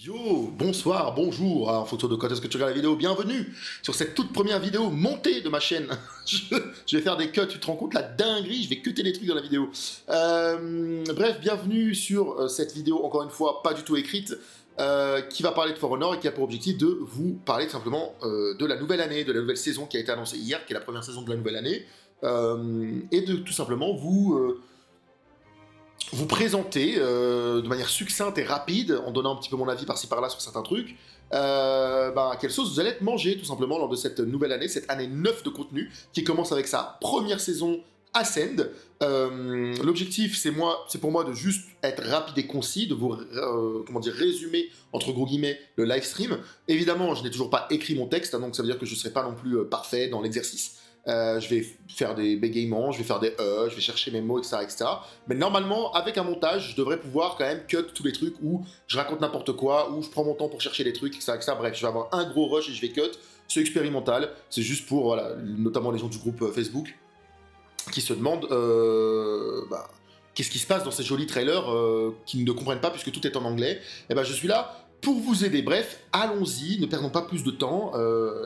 Yo, bonsoir, bonjour, en fonction de quand est-ce que tu regardes la vidéo, bienvenue sur cette toute première vidéo montée de ma chaîne. Je vais faire des cuts, tu te rends compte la dinguerie, je vais cutter des trucs dans la vidéo. Bref, bienvenue sur cette vidéo, encore une fois, pas du tout écrite, qui va parler de For Honor et qui a pour objectif de vous parler tout simplement de la nouvelle année, de la nouvelle saison qui a été annoncée hier, qui est la première saison de la nouvelle année, et de tout simplement vous présenter de manière succincte et rapide, en donnant un petit peu mon avis par-ci par-là sur certains trucs, quelle sauce vous allez être mangé tout simplement lors de cette nouvelle année, cette année 9 de contenu, qui commence avec sa première saison Ascend. L'objectif, c'est pour moi de juste être rapide et concis, de vous résumer, entre gros guillemets, le live stream. Évidemment, je n'ai toujours pas écrit mon texte, hein, donc ça veut dire que je ne serai pas non plus parfait dans l'exercice. Je vais faire des bégaiements, je vais faire des je vais chercher mes mots, etc., etc. Mais normalement, avec un montage, je devrais pouvoir quand même cut tous les trucs où je raconte n'importe quoi, où je prends mon temps pour chercher les trucs, etc., etc. Bref, je vais avoir un gros rush et je vais cut. C'est expérimental, c'est juste pour, voilà, notamment les gens du groupe Facebook qui se demandent qu'est-ce qui se passe dans ces jolis trailers qui ne comprennent pas puisque tout est en anglais. Et ben je suis là pour vous aider. Bref, allons-y, ne perdons pas plus de temps,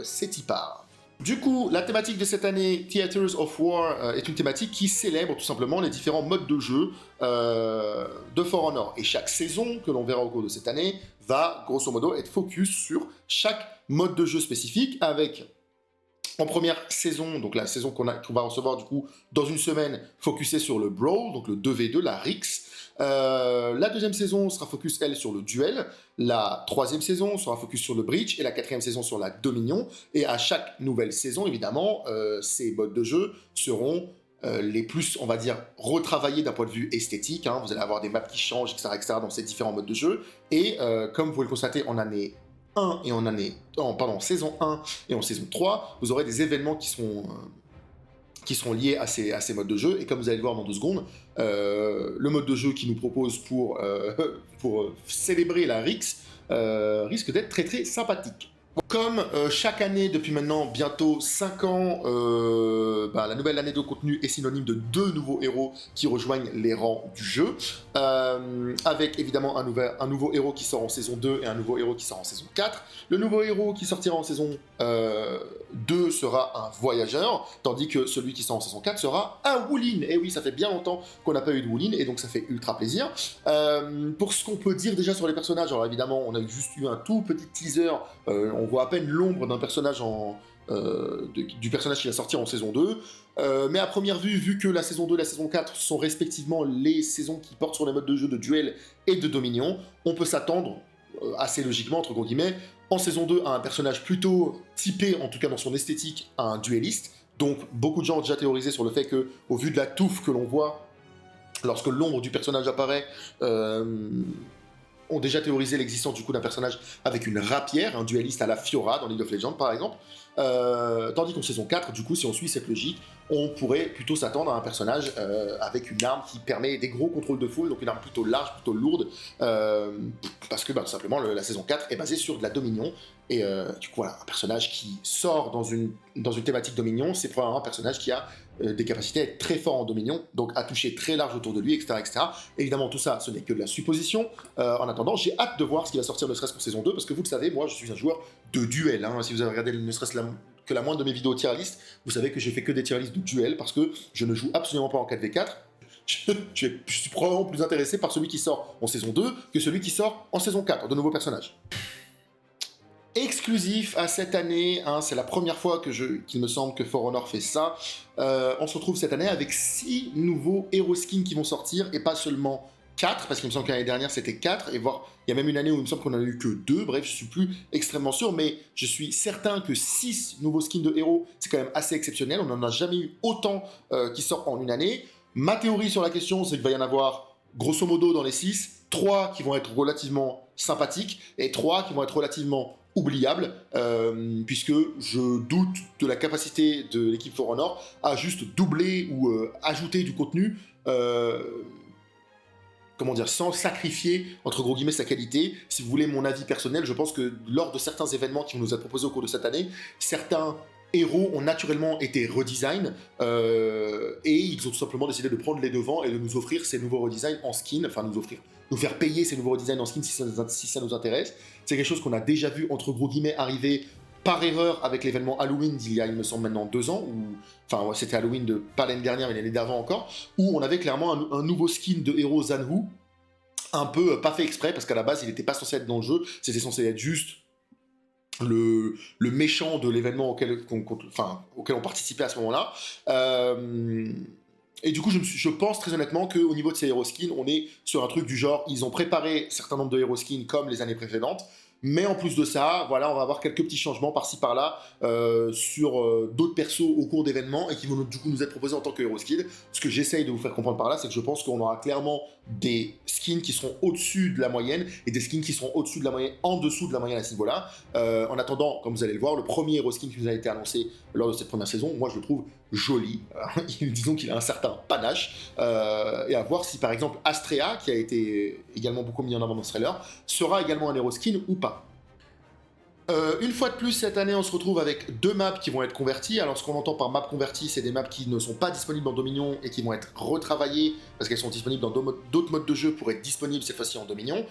c'est y part. Du coup, la thématique de cette année, Theaters of War, est une thématique qui célèbre tout simplement les différents modes de jeu de For Honor. Et chaque saison que l'on verra au cours de cette année va, grosso modo, être focus sur chaque mode de jeu spécifique avec, en première saison, donc la saison qu'on va recevoir du coup dans une semaine, focusée sur le Brawl, donc le 2v2, la Rix. La deuxième saison sera focus, elle, sur le duel. La troisième saison sera focus sur le Breach. Et la quatrième saison sur la Dominion. Et à chaque nouvelle saison, évidemment, ces modes de jeu seront les plus, on va dire, retravaillés d'un point de vue esthétique. Hein. Vous allez avoir des maps qui changent, etc., dans ces différents modes de jeu. Et comme vous pouvez le constater en année 1 et en saison 1 et en saison 3, vous aurez des événements qui seront liés à ces modes de jeu. Et comme vous allez le voir dans 2 secondes, le mode de jeu qui nous propose pour célébrer la Rix risque d'être très très sympathique. Comme chaque année depuis maintenant bientôt 5 ans, la nouvelle année de contenu est synonyme de 2 nouveaux héros qui rejoignent les rangs du jeu, avec évidemment un nouveau héros qui sort en saison 2 et un nouveau héros qui sort en saison 4. Le nouveau héros qui sortira en saison 2 sera un voyageur, tandis que celui qui sort en saison 4 sera un Wulin. Et oui, ça fait bien longtemps qu'on n'a pas eu de Wulin, et donc ça fait ultra plaisir. Pour ce qu'on peut dire déjà sur les personnages, alors évidemment, on a juste eu un tout petit teaser, on voit à peine l'ombre d'un personnage du personnage qui va sortir en saison 2. Mais à première vue, vu que la saison 2 et la saison 4 sont respectivement les saisons qui portent sur les modes de jeu de duel et de dominion, on peut s'attendre, assez logiquement, entre gros guillemets, en saison 2 à un personnage plutôt typé, en tout cas dans son esthétique, à un dueliste. Donc beaucoup de gens ont déjà théorisé sur le fait que, au vu de la touffe que l'on voit lorsque l'ombre du personnage apparaît, ont déjà théorisé l'existence du coup d'un personnage avec une rapière, un dueliste à la Fiora dans League of Legends par exemple, tandis qu'en saison 4, du coup, si on suit cette logique, on pourrait plutôt s'attendre à un personnage avec une arme qui permet des gros contrôles de foule, donc une arme plutôt large, plutôt lourde, parce que tout simplement la saison 4 est basée sur de la dominion, et du coup voilà, un personnage qui sort dans une thématique dominion, c'est probablement un personnage qui a des capacités à être très fort en dominion, donc à toucher très large autour de lui, etc., etc. Évidemment, tout ça, ce n'est que de la supposition. En attendant, j'ai hâte de voir ce qui va sortir ne serait-ce qu'en saison 2, parce que vous le savez, moi, je suis un joueur de duel. Hein. Si vous avez regardé ne serait-ce que la moindre de mes vidéos tier list, vous savez que j'ai fait que des tier list de duel, parce que je ne joue absolument pas en 4v4. Je suis probablement plus intéressé par celui qui sort en saison 2 que celui qui sort en saison 4, de nouveaux personnages. Exclusif à cette année, hein, c'est la première fois qu'il me semble que For Honor fait ça. On se retrouve cette année avec 6 nouveaux héros skins qui vont sortir, et pas seulement 4, parce qu'il me semble que l'année dernière c'était 4, et voire il y a même une année où il me semble qu'on en a eu que 2, bref, je suis plus extrêmement sûr, mais je suis certain que 6 nouveaux skins de héros, c'est quand même assez exceptionnel, on n'en a jamais eu autant qui sortent en une année. Ma théorie sur la question, c'est qu'il va y en avoir, grosso modo, dans les 6, 3 qui vont être relativement sympathiques, et 3 qui vont être relativement oubliable, puisque je doute de la capacité de l'équipe For Honor à juste doubler ou ajouter du contenu, sans sacrifier, entre gros guillemets, sa qualité. Si vous voulez mon avis personnel, je pense que lors de certains événements qui nous a proposés au cours de cette année, certains héros ont naturellement été redesign, et ils ont tout simplement décidé de prendre les devants et de nous offrir ces nouveaux redesigns en skin, enfin nous offrir, nous faire payer ces nouveaux redesigns en skin si ça nous intéresse. C'est quelque chose qu'on a déjà vu, entre gros guillemets, arriver par erreur avec l'événement Halloween d'il y a, il me semble, maintenant 2 ans, enfin, c'était Halloween de pas l'année dernière, mais l'année d'avant encore, où on avait clairement un nouveau skin de héros Zanhu, un peu pas fait exprès, parce qu'à la base, il n'était pas censé être dans le jeu, c'était censé être juste le méchant de l'événement auquel on participait à ce moment-là. Et du coup, je pense très honnêtement qu'au niveau de ces hero skins, on est sur un truc du genre, ils ont préparé un certain nombre de hero skins comme les années précédentes, mais en plus de ça, voilà, on va avoir quelques petits changements par-ci par-là sur d'autres persos au cours d'événements et qui vont du coup nous être proposés en tant que hero skin. Ce que j'essaye de vous faire comprendre par là, c'est que je pense qu'on aura clairement des skins qui seront au-dessus de la moyenne et des skins qui seront au-dessus de la moyenne, en dessous de la moyenne à ce niveau-là. En attendant, comme vous allez le voir, le premier hero skin qui nous a été annoncé lors de cette première saison, moi je le trouve joli. Disons qu'il a un certain panache. Et à voir si par exemple Astrea, qui a été également beaucoup mis en avant dans ce trailer, sera également un hero skin ou pas. Une fois de plus, cette année, on se retrouve avec 2 maps qui vont être converties. Alors, ce qu'on entend par map converties, c'est des maps qui ne sont pas disponibles dans Dominion et qui vont être retravaillées parce qu'elles sont disponibles dans d'autres modes de jeu pour être disponibles cette fois-ci en Dominion.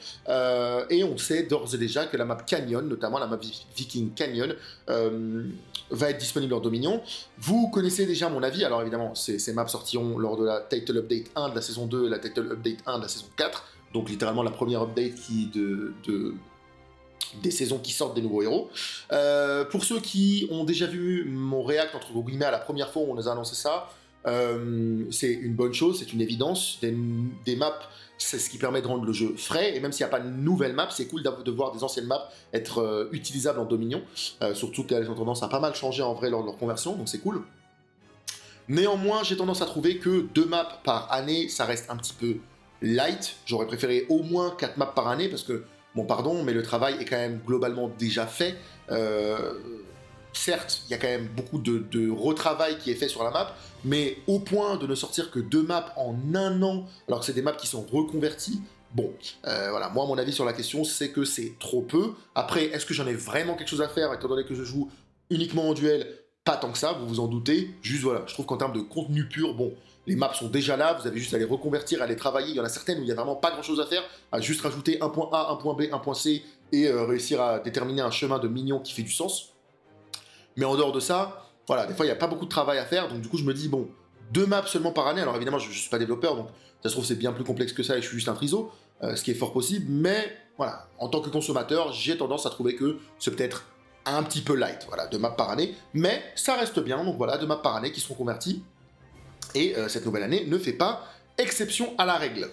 Et on sait d'ores et déjà que la map Canyon, notamment la map Viking Canyon, va être disponible en Dominion. Vous connaissez déjà mon avis. Alors, évidemment, ces maps sortiront lors de la Title Update 1 de la saison 2 et la Title Update 1 de la saison 4. Donc, littéralement, la première update des saisons qui sortent des nouveaux héros. Pour ceux qui ont déjà vu mon react entre guillemets à la première fois où on nous a annoncé ça, c'est une bonne chose, c'est une évidence. Des maps, c'est ce qui permet de rendre le jeu frais, et même s'il n'y a pas de nouvelles maps, c'est cool de voir des anciennes maps être utilisables en Dominion, surtout qu'elles ont tendance à pas mal changer en vrai lors de leur conversion, donc c'est cool. Néanmoins, j'ai tendance à trouver que 2 maps par année, ça reste un petit peu light. J'aurais préféré au moins 4 maps par année, parce que bon, pardon, mais le travail est quand même globalement déjà fait. Certes, il y a quand même beaucoup de retravail qui est fait sur la map, mais au point de ne sortir que 2 maps en un an, alors que c'est des maps qui sont reconverties, bon, voilà, moi, mon avis sur la question, c'est que c'est trop peu. Après, est-ce que j'en ai vraiment quelque chose à faire, étant donné que je joue uniquement en duel? Pas tant que ça, vous vous en doutez. Juste, voilà, je trouve qu'en termes de contenu pur, bon, les maps sont déjà là, vous avez juste à les reconvertir, à les travailler. Il y en a certaines où il n'y a vraiment pas grand-chose à faire, à juste rajouter un point A, un point B, un point C, et réussir à déterminer un chemin de mignon qui fait du sens. Mais en dehors de ça, voilà, des fois, il n'y a pas beaucoup de travail à faire, donc du coup, je me dis, bon, 2 maps seulement par année, alors évidemment, je ne suis pas développeur, donc ça se trouve, c'est bien plus complexe que ça, et je suis juste un triso, ce qui est fort possible, mais voilà, en tant que consommateur, j'ai tendance à trouver que c'est peut-être un petit peu light, voilà, 2 maps par année, mais ça reste bien, donc voilà, 2 maps par année qui seront converties. Et cette nouvelle année ne fait pas exception à la règle.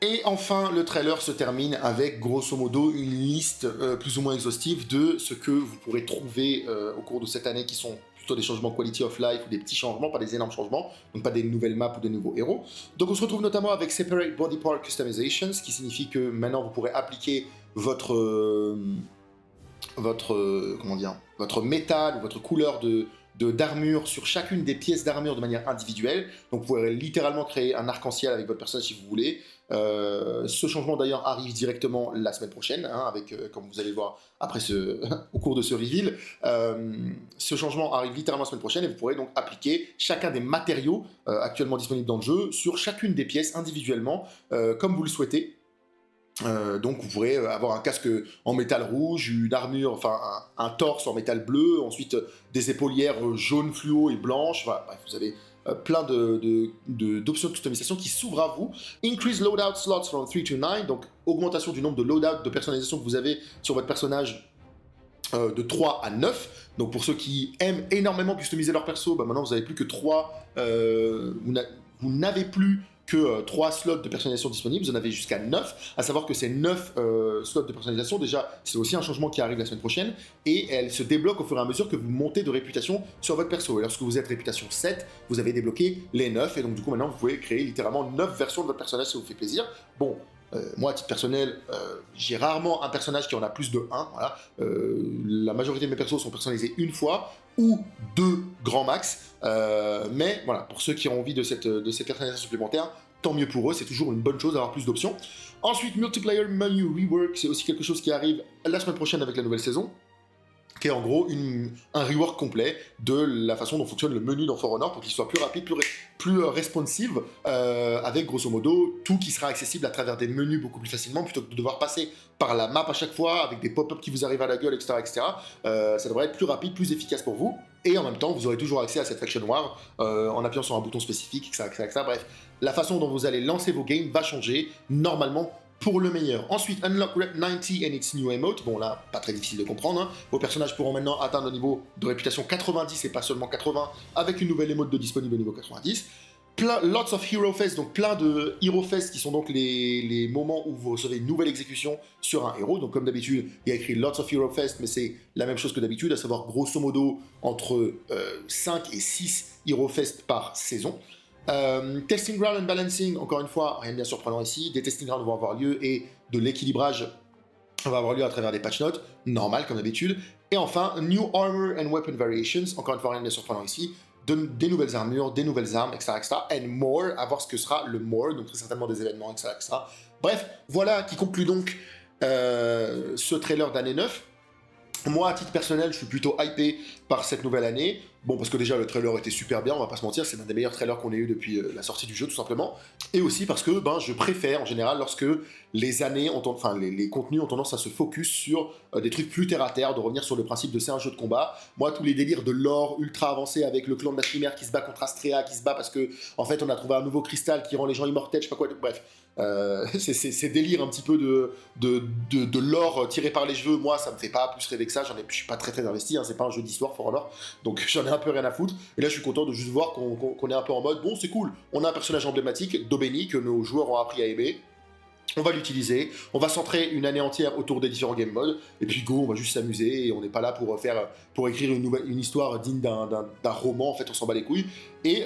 Et enfin, le trailer se termine avec, grosso modo, une liste plus ou moins exhaustive de ce que vous pourrez trouver au cours de cette année, qui sont plutôt des changements quality of life ou des petits changements, pas des énormes changements, donc pas des nouvelles maps ou des nouveaux héros. Donc on se retrouve notamment avec Separate Body Part Customizations, ce qui signifie que maintenant vous pourrez appliquer votre métal ou votre couleur d'armure sur chacune des pièces d'armure de manière individuelle. Donc vous pourrez littéralement créer un arc-en-ciel avec votre personnage si vous voulez. Ce changement d'ailleurs arrive directement la semaine prochaine, hein, avec, comme vous allez le voir après au cours de ce reveal. Ce changement arrive littéralement la semaine prochaine et vous pourrez donc appliquer chacun des matériaux actuellement disponibles dans le jeu sur chacune des pièces individuellement, comme vous le souhaitez. Donc vous pourrez avoir un casque en métal rouge, une armure, enfin un torse en métal bleu, ensuite des épaulières jaunes fluo et blanches, voilà, bref, vous avez plein d'options de customisation qui s'ouvrent à vous. Increase loadout slots from 3 to 9, donc augmentation du nombre de loadouts de personnalisation que vous avez sur votre personnage de 3 à 9. Donc pour ceux qui aiment énormément customiser leur perso, bah maintenant vous n'avez plus que 3, vous n'avez plus que 3 slots de personnalisation disponibles, vous en avez jusqu'à 9, à savoir que ces 9 slots de personnalisation, déjà, c'est aussi un changement qui arrive la semaine prochaine, et elle se débloque au fur et à mesure que vous montez de réputation sur votre perso. Et lorsque vous êtes réputation 7, vous avez débloqué les 9, et donc du coup maintenant vous pouvez créer littéralement 9 versions de votre personnage si ça vous fait plaisir. Bon, Moi, à titre personnel, j'ai rarement un personnage qui en a plus de un. Voilà. La majorité de mes persos sont personnalisés une fois ou deux grand max. Mais voilà, pour ceux qui ont envie de cette personnalisation supplémentaire, tant mieux pour eux, c'est toujours une bonne chose d'avoir plus d'options. Ensuite, Multiplayer Menu Rework, c'est aussi quelque chose qui arrive la semaine prochaine avec la nouvelle saison, qui est en gros un rework complet de la façon dont fonctionne le menu dans For Honor pour qu'il soit plus rapide, plus responsive, avec grosso modo tout qui sera accessible à travers des menus beaucoup plus facilement plutôt que de devoir passer par la map à chaque fois avec des pop-up qui vous arrivent à la gueule, etc. etc. Ça devrait être plus rapide, plus efficace pour vous. Et en même temps, vous aurez toujours accès à cette faction war en appuyant sur un bouton spécifique, etc., etc., etc. Bref, la façon dont vous allez lancer vos games va changer normalement pour le meilleur. Ensuite, Unlock Rep 90 and its new emote. Bon là, pas très difficile de comprendre. Hein. Vos personnages pourront maintenant atteindre un niveau de réputation 90 et pas seulement 80 avec une nouvelle emote de disponible au niveau 90. Lots of Hero Fest, donc plein de Hero Fest qui sont donc les moments où vous recevez une nouvelle exécution sur un héros. Donc comme d'habitude, il y a écrit Lots of Hero Fest, mais c'est la même chose que d'habitude, à savoir grosso modo entre 5 et 6 Hero Fest par saison. Testing ground and balancing, encore une fois, rien de bien surprenant ici. Des testing grounds vont avoir lieu et de l'équilibrage va avoir lieu à travers des patch notes, normal comme d'habitude. Et enfin, new armor and weapon variations, encore une fois, rien de bien surprenant ici. Des nouvelles armures, des nouvelles armes, etc., etc. And more, à voir ce que sera le more, donc très certainement des événements, etc., etc. Bref, voilà qui conclut donc ce trailer d'année 9. Moi, à titre personnel, je suis plutôt hypé par cette nouvelle année. Bon, parce que déjà, le trailer était super bien, on va pas se mentir, c'est l'un des meilleurs trailers qu'on ait eu depuis la sortie du jeu, tout simplement. Et aussi parce que je préfère, en général, lorsque les années, les contenus ont tendance à se focus sur des trucs plus terre-à-terre, de revenir sur le principe de c'est un jeu de combat. Moi, tous les délires de lore ultra avancé avec le clan de la chimère qui se bat contre Astrea, qui se bat parce que, en fait, on a trouvé un nouveau cristal qui rend les gens immortels, je sais pas quoi, bref. Ces délires un petit peu de lore tiré par les cheveux, moi ça me fait pas plus rêver que ça, je suis pas très investi, hein, c'est pas un jeu d'histoire For Honor, donc j'en ai un peu rien à foutre, et là je suis content de juste voir qu'on est un peu en mode, bon c'est cool, on a un personnage emblématique, Dobeni, que nos joueurs ont appris à aimer, on va l'utiliser, on va centrer une année entière autour des différents game modes, et puis go, on va juste s'amuser, et on n'est pas là pour écrire une histoire digne d'un roman, en fait on s'en bat les couilles, et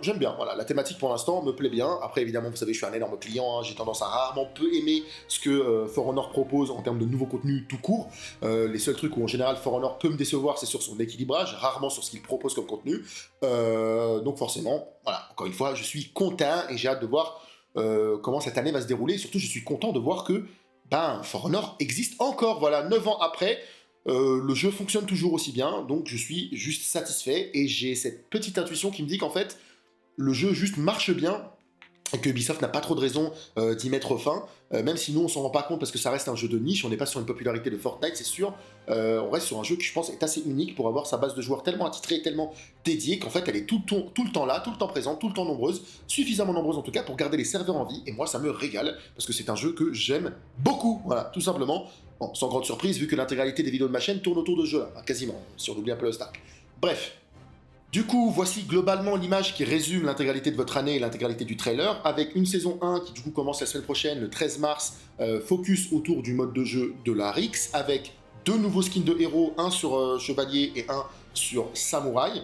j'aime bien, voilà, la thématique pour l'instant me plaît bien, après évidemment vous savez je suis un énorme client, hein, j'ai tendance à rarement peu aimer ce que For Honor propose en termes de nouveaux contenus tout court, les seuls trucs où en général For Honor peut me décevoir c'est sur son équilibrage, rarement sur ce qu'il propose comme contenu, donc forcément, voilà, encore une fois je suis content et j'ai hâte de voir comment cette année va se dérouler. Et surtout, je suis content de voir que For Honor existe encore. Voilà, 9 ans après, le jeu fonctionne toujours aussi bien. Donc, je suis juste satisfait. Et j'ai cette petite intuition qui me dit qu'en fait, le jeu juste marche bien. Et que Ubisoft n'a pas trop de raison d'y mettre fin, même si nous on s'en rend pas compte parce que ça reste un jeu de niche, on n'est pas sur une popularité de Fortnite, c'est sûr, on reste sur un jeu qui je pense est assez unique pour avoir sa base de joueurs tellement attitrée, tellement dédiée qu'en fait elle est tout le temps là, tout le temps présente, tout le temps nombreuse, suffisamment nombreuse en tout cas pour garder les serveurs en vie, et moi ça me régale parce que c'est un jeu que j'aime beaucoup, voilà, tout simplement. Bon, sans grande surprise vu que l'intégralité des vidéos de ma chaîne tourne autour de ce jeu là, quasiment, si on oublie un peu le stack. Bref. Du coup, voici globalement l'image qui résume l'intégralité de votre année et l'intégralité du trailer, avec une saison 1 qui du coup commence la semaine prochaine, le 13 mars, focus autour du mode de jeu de la Rix, avec 2 nouveaux skins de héros, un sur Chevalier et un sur Samouraï,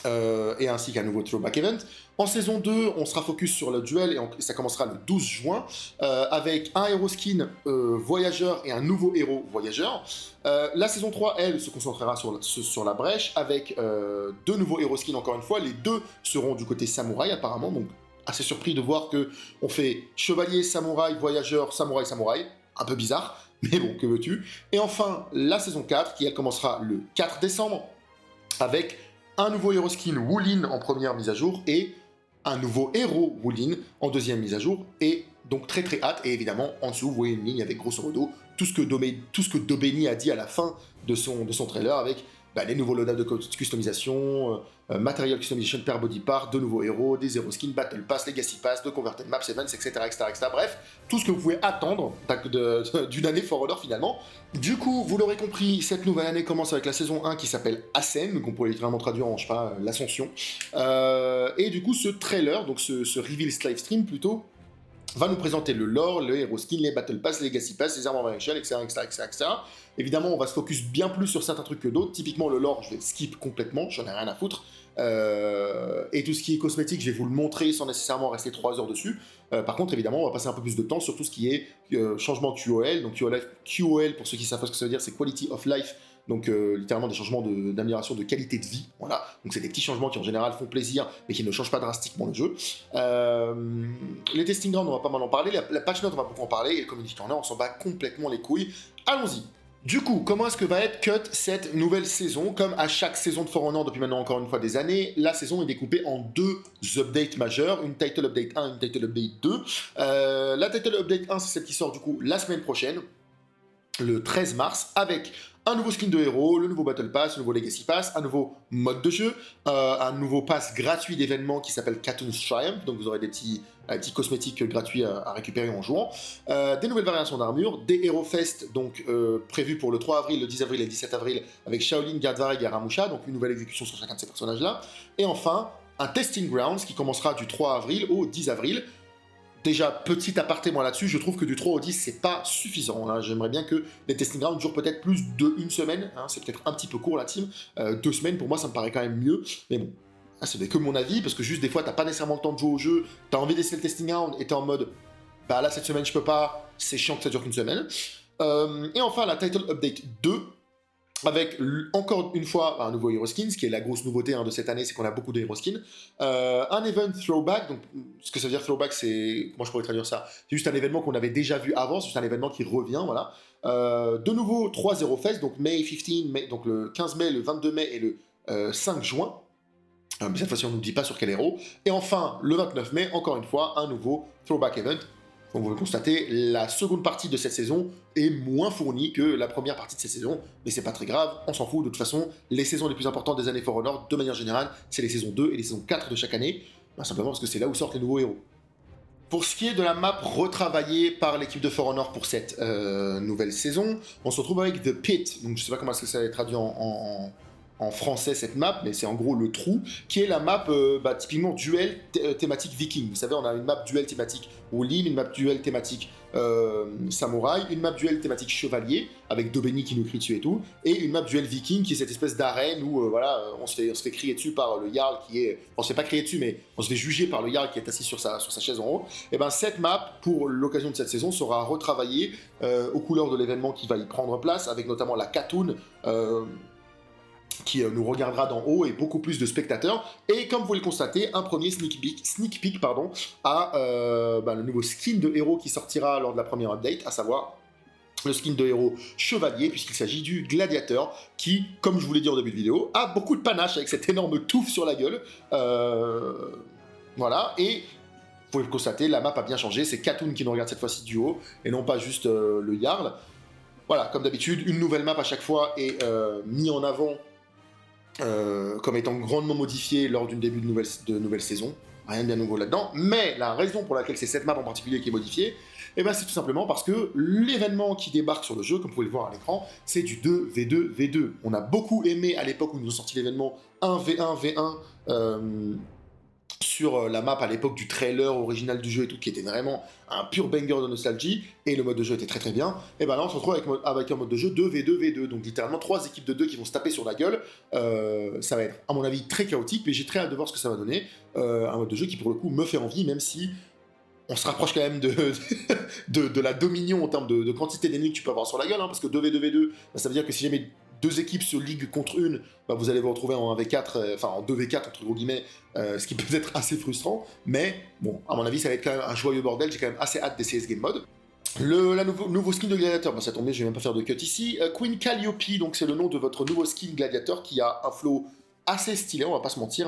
et ainsi qu'un nouveau Throwback Event. En saison 2, on sera focus sur le duel, et ça commencera le 12 juin, avec un héros skin voyageur et un nouveau héros voyageur. La saison 3, elle, se concentrera sur la brèche, avec 2 nouveaux héros skins encore une fois. Les 2 seront du côté samouraï apparemment, donc assez surpris de voir que on fait chevalier, samouraï, voyageur, samouraï, samouraï. Un peu bizarre, mais bon, que veux-tu. Et enfin, la saison 4, qui elle commencera le 4 décembre, avec un nouveau héros skin Wulin en première mise à jour, et un nouveau héros Wulin en deuxième mise à jour, et donc très hâte, et évidemment en dessous vous voyez une ligne avec grosso modo tout ce que Dobeni a dit à la fin de son trailer, avec les nouveaux loadouts de customisation, matériel customization per body part, de nouveaux héros, des héros skins, battle pass, legacy pass, de converted maps, events, etc., etc., etc. Bref, tout ce que vous pouvez attendre d'une année For Honor finalement. Du coup, vous l'aurez compris, cette nouvelle année commence avec la saison 1 qui s'appelle Ascend, qu'on pourrait littéralement traduire en, je sais pas, l'ascension. Et du coup, ce trailer, donc ce reveal live stream plutôt, va nous présenter le lore, le hero skin, les battle pass, les legacy pass, les armor variation, etc., etc. Évidemment, on va se focus bien plus sur certains trucs que d'autres. Typiquement, le lore, je vais skip complètement, j'en ai rien à foutre. Et tout ce qui est cosmétique, je vais vous le montrer sans nécessairement rester 3 heures dessus. Par contre, évidemment, on va passer un peu plus de temps sur tout ce qui est changement QOL. Donc QOL, pour ceux qui savent pas ce que ça veut dire, c'est Quality of Life. Donc littéralement des changements d'amélioration de qualité de vie, voilà. Donc c'est des petits changements qui en général font plaisir, mais qui ne changent pas drastiquement le jeu. Les testing grounds, on va pas mal en parler. La patch note, on va beaucoup en parler. Et le community corner, on s'en bat complètement les couilles. Allons-y. Du coup, comment est-ce que va être cut cette nouvelle saison? Comme à chaque saison de For Honor depuis maintenant encore une fois des années, la saison est découpée en 2 updates majeurs, une Title Update 1 et une Title Update 2. La Title Update 1, c'est celle qui sort du coup la semaine prochaine, le 13 mars, avec un nouveau skin de héros, le nouveau Battle Pass, le nouveau Legacy Pass, un nouveau mode de jeu, un nouveau pass gratuit d'événement qui s'appelle Katoon's Triumph, donc vous aurez des petits cosmétiques gratuits à récupérer en jouant, des nouvelles variations d'armure, des Hero Fest, donc prévus pour le 3 avril, le 10 avril et le 17 avril, avec Shaolin, Gardvareg et Ramusha, donc une nouvelle exécution sur chacun de ces personnages-là, et enfin, un Testing Grounds qui commencera du 3 avril au 10 avril. Déjà, petit aparté moi là-dessus, je trouve que du 3 au 10, c'est pas suffisant. Hein. J'aimerais bien que les testing grounds durent peut-être plus d'une semaine. Hein. C'est peut-être un petit peu court la team. 2 semaines, pour moi, ça me paraît quand même mieux. Mais bon, ce n'est que mon avis, parce que juste des fois, t'as pas nécessairement le temps de jouer au jeu, t'as envie d'essayer le testing ground et t'es en mode, bah là, cette semaine, je peux pas, c'est chiant que ça dure qu'une semaine. Et enfin, la Title Update 2, avec encore une fois un nouveau Hero Skin, ce qui est la grosse nouveauté de cette année, c'est qu'on a beaucoup de Hero Skin. Un event throwback, donc ce que ça veut dire throwback, c'est, comment je pourrais traduire ça? C'est juste un événement qu'on avait déjà vu avant, c'est juste un événement qui revient, voilà. De nouveau 3 Hero Fest, donc May 15, donc le 15 mai, le 22 mai et le 5 juin. Mais cette fois-ci, on ne nous dit pas sur quel héros. Et enfin, le 29 mai, encore une fois, un nouveau throwback event. Donc vous le constatez, la seconde partie de cette saison est moins fournie que la première partie de cette saison, mais c'est pas très grave, on s'en fout, de toute façon, les saisons les plus importantes des années For Honor, de manière générale, c'est les saisons 2 et les saisons 4 de chaque année, simplement parce que c'est là où sortent les nouveaux héros. Pour ce qui est de la map retravaillée par l'équipe de For Honor pour cette nouvelle saison, on se retrouve avec The Pit, donc je sais pas comment est-ce que ça va être traduit en français cette map, mais c'est en gros le trou, qui est la map typiquement duel thématique viking. Vous savez, on a une map duel thématique Wolin, une map duel thématique samouraï, une map duel thématique chevalier, avec Dobeni qui nous crie dessus et tout, et une map duel viking qui est cette espèce d'arène où voilà, on se fait crier dessus par le Jarl qui est... On se fait pas crier dessus, mais on se fait juger par le Jarl qui est assis sur sa chaise en haut. Et ben cette map, pour l'occasion de cette saison, sera retravaillée aux couleurs de l'événement qui va y prendre place, avec notamment la Katoon, qui nous regardera d'en haut et beaucoup plus de spectateurs. Et comme vous le constatez, un premier sneak peek à le nouveau skin de héros qui sortira lors de la première update, à savoir le skin de héros chevalier, puisqu'il s'agit du gladiateur, qui, comme je vous l'ai dit en début de vidéo, a beaucoup de panache avec cette énorme touffe sur la gueule. Voilà, et vous pouvez le constater, la map a bien changé, c'est Katoon qui nous regarde cette fois-ci du haut, et non pas juste le Jarl. Voilà, comme d'habitude, une nouvelle map à chaque fois est mise en avant comme étant grandement modifié lors d'une début de nouvelle saison. Rien de bien nouveau là-dedans. Mais la raison pour laquelle c'est cette map en particulier qui est modifiée, c'est tout simplement parce que l'événement qui débarque sur le jeu, comme vous pouvez le voir à l'écran, c'est du 2v2v2. On a beaucoup aimé à l'époque où nous ont sorti l'événement 1v1v1 sur la map à l'époque du trailer original du jeu et tout, qui était vraiment un pur banger de nostalgie, et le mode de jeu était très très bien. Et ben là on se retrouve avec un mode de jeu 2v2v2, donc littéralement 3 équipes de 2 qui vont se taper sur la gueule. Ça va être à mon avis très chaotique, mais j'ai très hâte de voir ce que ça va donner. Un mode de jeu qui pour le coup me fait envie, même si on se rapproche quand même de la dominion en termes de quantité d'ennemis que tu peux avoir sur la gueule, parce que 2v2v2, ça veut dire que si jamais 2 équipes se liguent contre une, vous allez vous retrouver en 1v4, enfin en 2v4 entre gros guillemets, ce qui peut être assez frustrant, mais bon, à mon avis ça va être quand même un joyeux bordel, j'ai quand même assez hâte d'essayer ce game mode. Le nouveau skin de gladiateur, ça tombe bien, je vais même pas faire de cut ici. Queen Calliope, donc c'est le nom de votre nouveau skin gladiateur qui a un flow assez stylé, on va pas se mentir,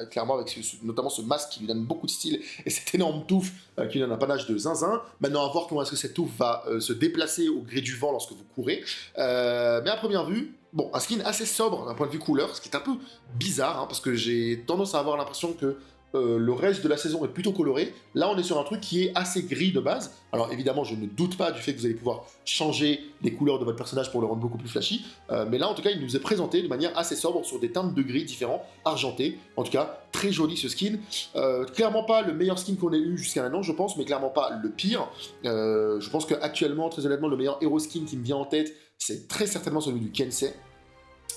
clairement avec notamment ce masque qui lui donne beaucoup de style et cette énorme touffe qui lui donne un panache de zinzin. Maintenant à voir comment est-ce que cette touffe va se déplacer au gré du vent lorsque vous courez. Mais à première vue, bon, un skin assez sobre d'un point de vue couleur, ce qui est un peu bizarre, parce que j'ai tendance à avoir l'impression que le reste de la saison est plutôt coloré. Là, on est sur un truc qui est assez gris de base. Alors évidemment, je ne doute pas du fait que vous allez pouvoir changer les couleurs de votre personnage pour le rendre beaucoup plus flashy. Mais là, en tout cas, il nous est présenté de manière assez sobre sur des teintes de gris différents, argentés. En tout cas, très joli ce skin. Clairement pas le meilleur skin qu'on ait eu jusqu'à maintenant, je pense, mais clairement pas le pire. Je pense qu'actuellement, très honnêtement, le meilleur hero skin qui me vient en tête, c'est très certainement celui du Kensei.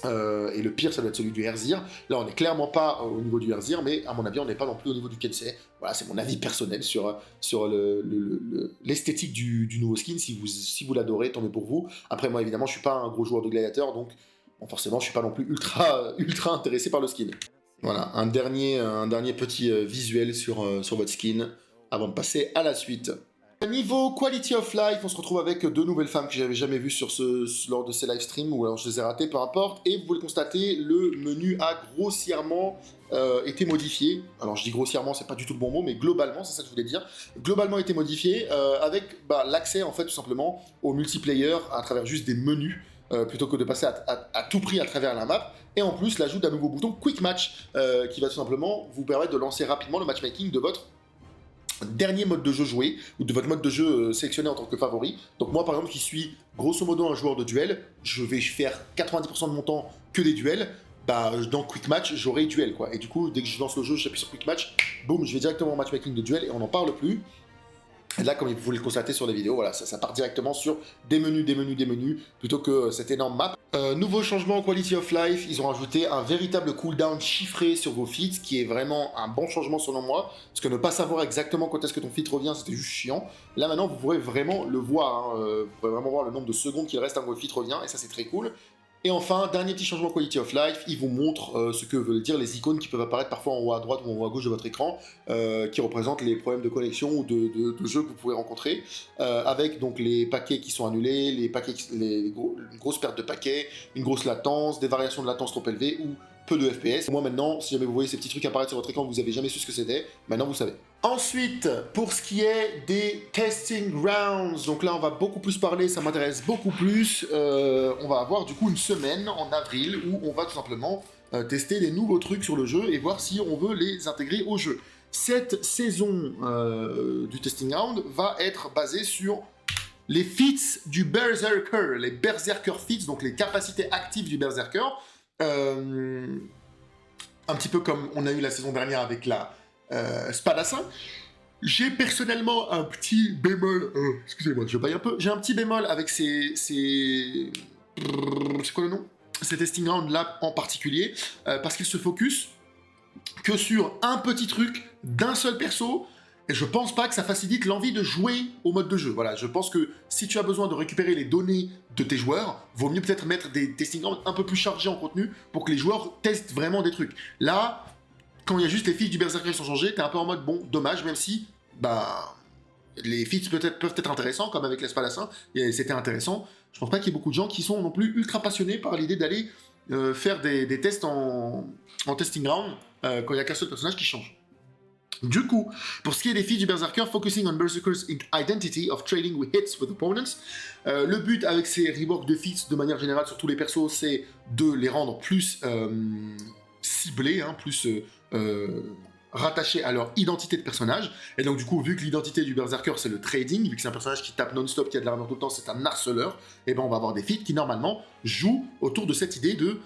Et le pire, ça doit être celui du Herzir. Là, on n'est clairement pas au niveau du Herzir, mais à mon avis, on n'est pas non plus au niveau du Kensei. Voilà, c'est mon avis personnel sur l'esthétique du nouveau skin. Si vous l'adorez, tant mieux pour vous. Après, moi, évidemment, je suis pas un gros joueur de gladiateur, donc bon, forcément, je suis pas non plus ultra intéressé par le skin. Voilà, un dernier petit visuel sur votre skin avant de passer à la suite. Niveau quality of life, on se retrouve avec deux nouvelles femmes que j'avais jamais vues lors de ces live streams, ou alors je les ai ratées, peu importe. Et vous pouvez le constater, le menu a grossièrement été modifié. Alors je dis grossièrement, c'est pas du tout le bon mot, mais globalement, c'est ça que je voulais dire. Globalement été modifié avec l'accès en fait tout simplement au multiplayer à travers juste des menus. Plutôt que de passer à tout prix à travers la map, et en plus l'ajout d'un nouveau bouton Quick Match qui va tout simplement vous permettre de lancer rapidement le matchmaking de votre dernier mode de jeu joué, ou de votre mode de jeu sélectionné en tant que favori. Donc moi par exemple qui suis grosso modo un joueur de duel, je vais faire 90% de mon temps que des duels, dans Quick Match j'aurai duel quoi, et du coup dès que je lance le jeu, j'appuie sur Quick Match, boum, je vais directement en matchmaking de duel et on n'en parle plus. Et là, comme vous pouvez le constater sur les vidéos, voilà, ça part directement sur des menus, plutôt que cette énorme map. Nouveau changement en quality of life, ils ont rajouté un véritable cooldown chiffré sur vos feats, qui est vraiment un bon changement selon moi, parce que ne pas savoir exactement quand est-ce que ton feat revient, c'était juste chiant. Là maintenant, vous pourrez vraiment le voir, hein, vous pourrez vraiment voir le nombre de secondes qu'il reste avant que votre feat revient, et ça c'est très cool. Et enfin, dernier petit changement quality of life, il vous montre ce que veulent dire les icônes qui peuvent apparaître parfois en haut à droite ou en haut à gauche de votre écran, qui représentent les problèmes de connexion ou de jeu que vous pouvez rencontrer, avec donc les paquets qui sont annulés, une grosse perte de paquets, une grosse latence, des variations de latence trop élevées ou peu de FPS. Moi maintenant, si jamais vous voyez ces petits trucs apparaître sur votre écran, vous n'avez jamais su ce que c'était, maintenant vous savez. Ensuite, pour ce qui est des testing rounds, donc là on va beaucoup plus parler, ça m'intéresse beaucoup plus, on va avoir du coup une semaine en avril où on va tout simplement tester les nouveaux trucs sur le jeu et voir si on veut les intégrer au jeu. Cette saison du testing round va être basée sur les feats du Berserker, les Berserker feats, donc les capacités actives du Berserker, un petit peu comme on a eu la saison dernière avec la Spadassin. J'ai personnellement un petit bémol, excusez-moi, je baille un peu, j'ai un petit bémol avec c'est quoi le nom? Ces testing rounds là en particulier, parce qu'ils se focus que sur un petit truc d'un seul perso, et je pense pas que ça facilite l'envie de jouer au mode de jeu. Voilà, je pense que si tu as besoin de récupérer les données de tes joueurs, vaut mieux peut-être mettre des testing rounds un peu plus chargés en contenu pour que les joueurs testent vraiment des trucs. Là, quand il y a juste les feats du Berserker qui sont changés, t'es un peu en mode bon, dommage, même si les feats peuvent être intéressants, comme avec l'Espadassin, et c'était intéressant. Je pense pas qu'il y ait beaucoup de gens qui sont non plus ultra passionnés par l'idée d'aller faire des tests en testing round quand il n'y a qu'un seul personnage qui change. Du coup, pour ce qui est des feats du Berserker, focusing on Berserker's identity of trading with hits with opponents, le but avec ces reworks de feats de manière générale sur tous les persos, c'est de les rendre plus ciblés, hein, plus rattachés à leur identité de personnage. Et donc du coup, vu que l'identité du Berserker c'est le trading, vu que c'est un personnage qui tape non-stop, qui a de l'armure tout le temps, c'est un harceleur, et ben on va avoir des feats qui normalement jouent autour de cette idée de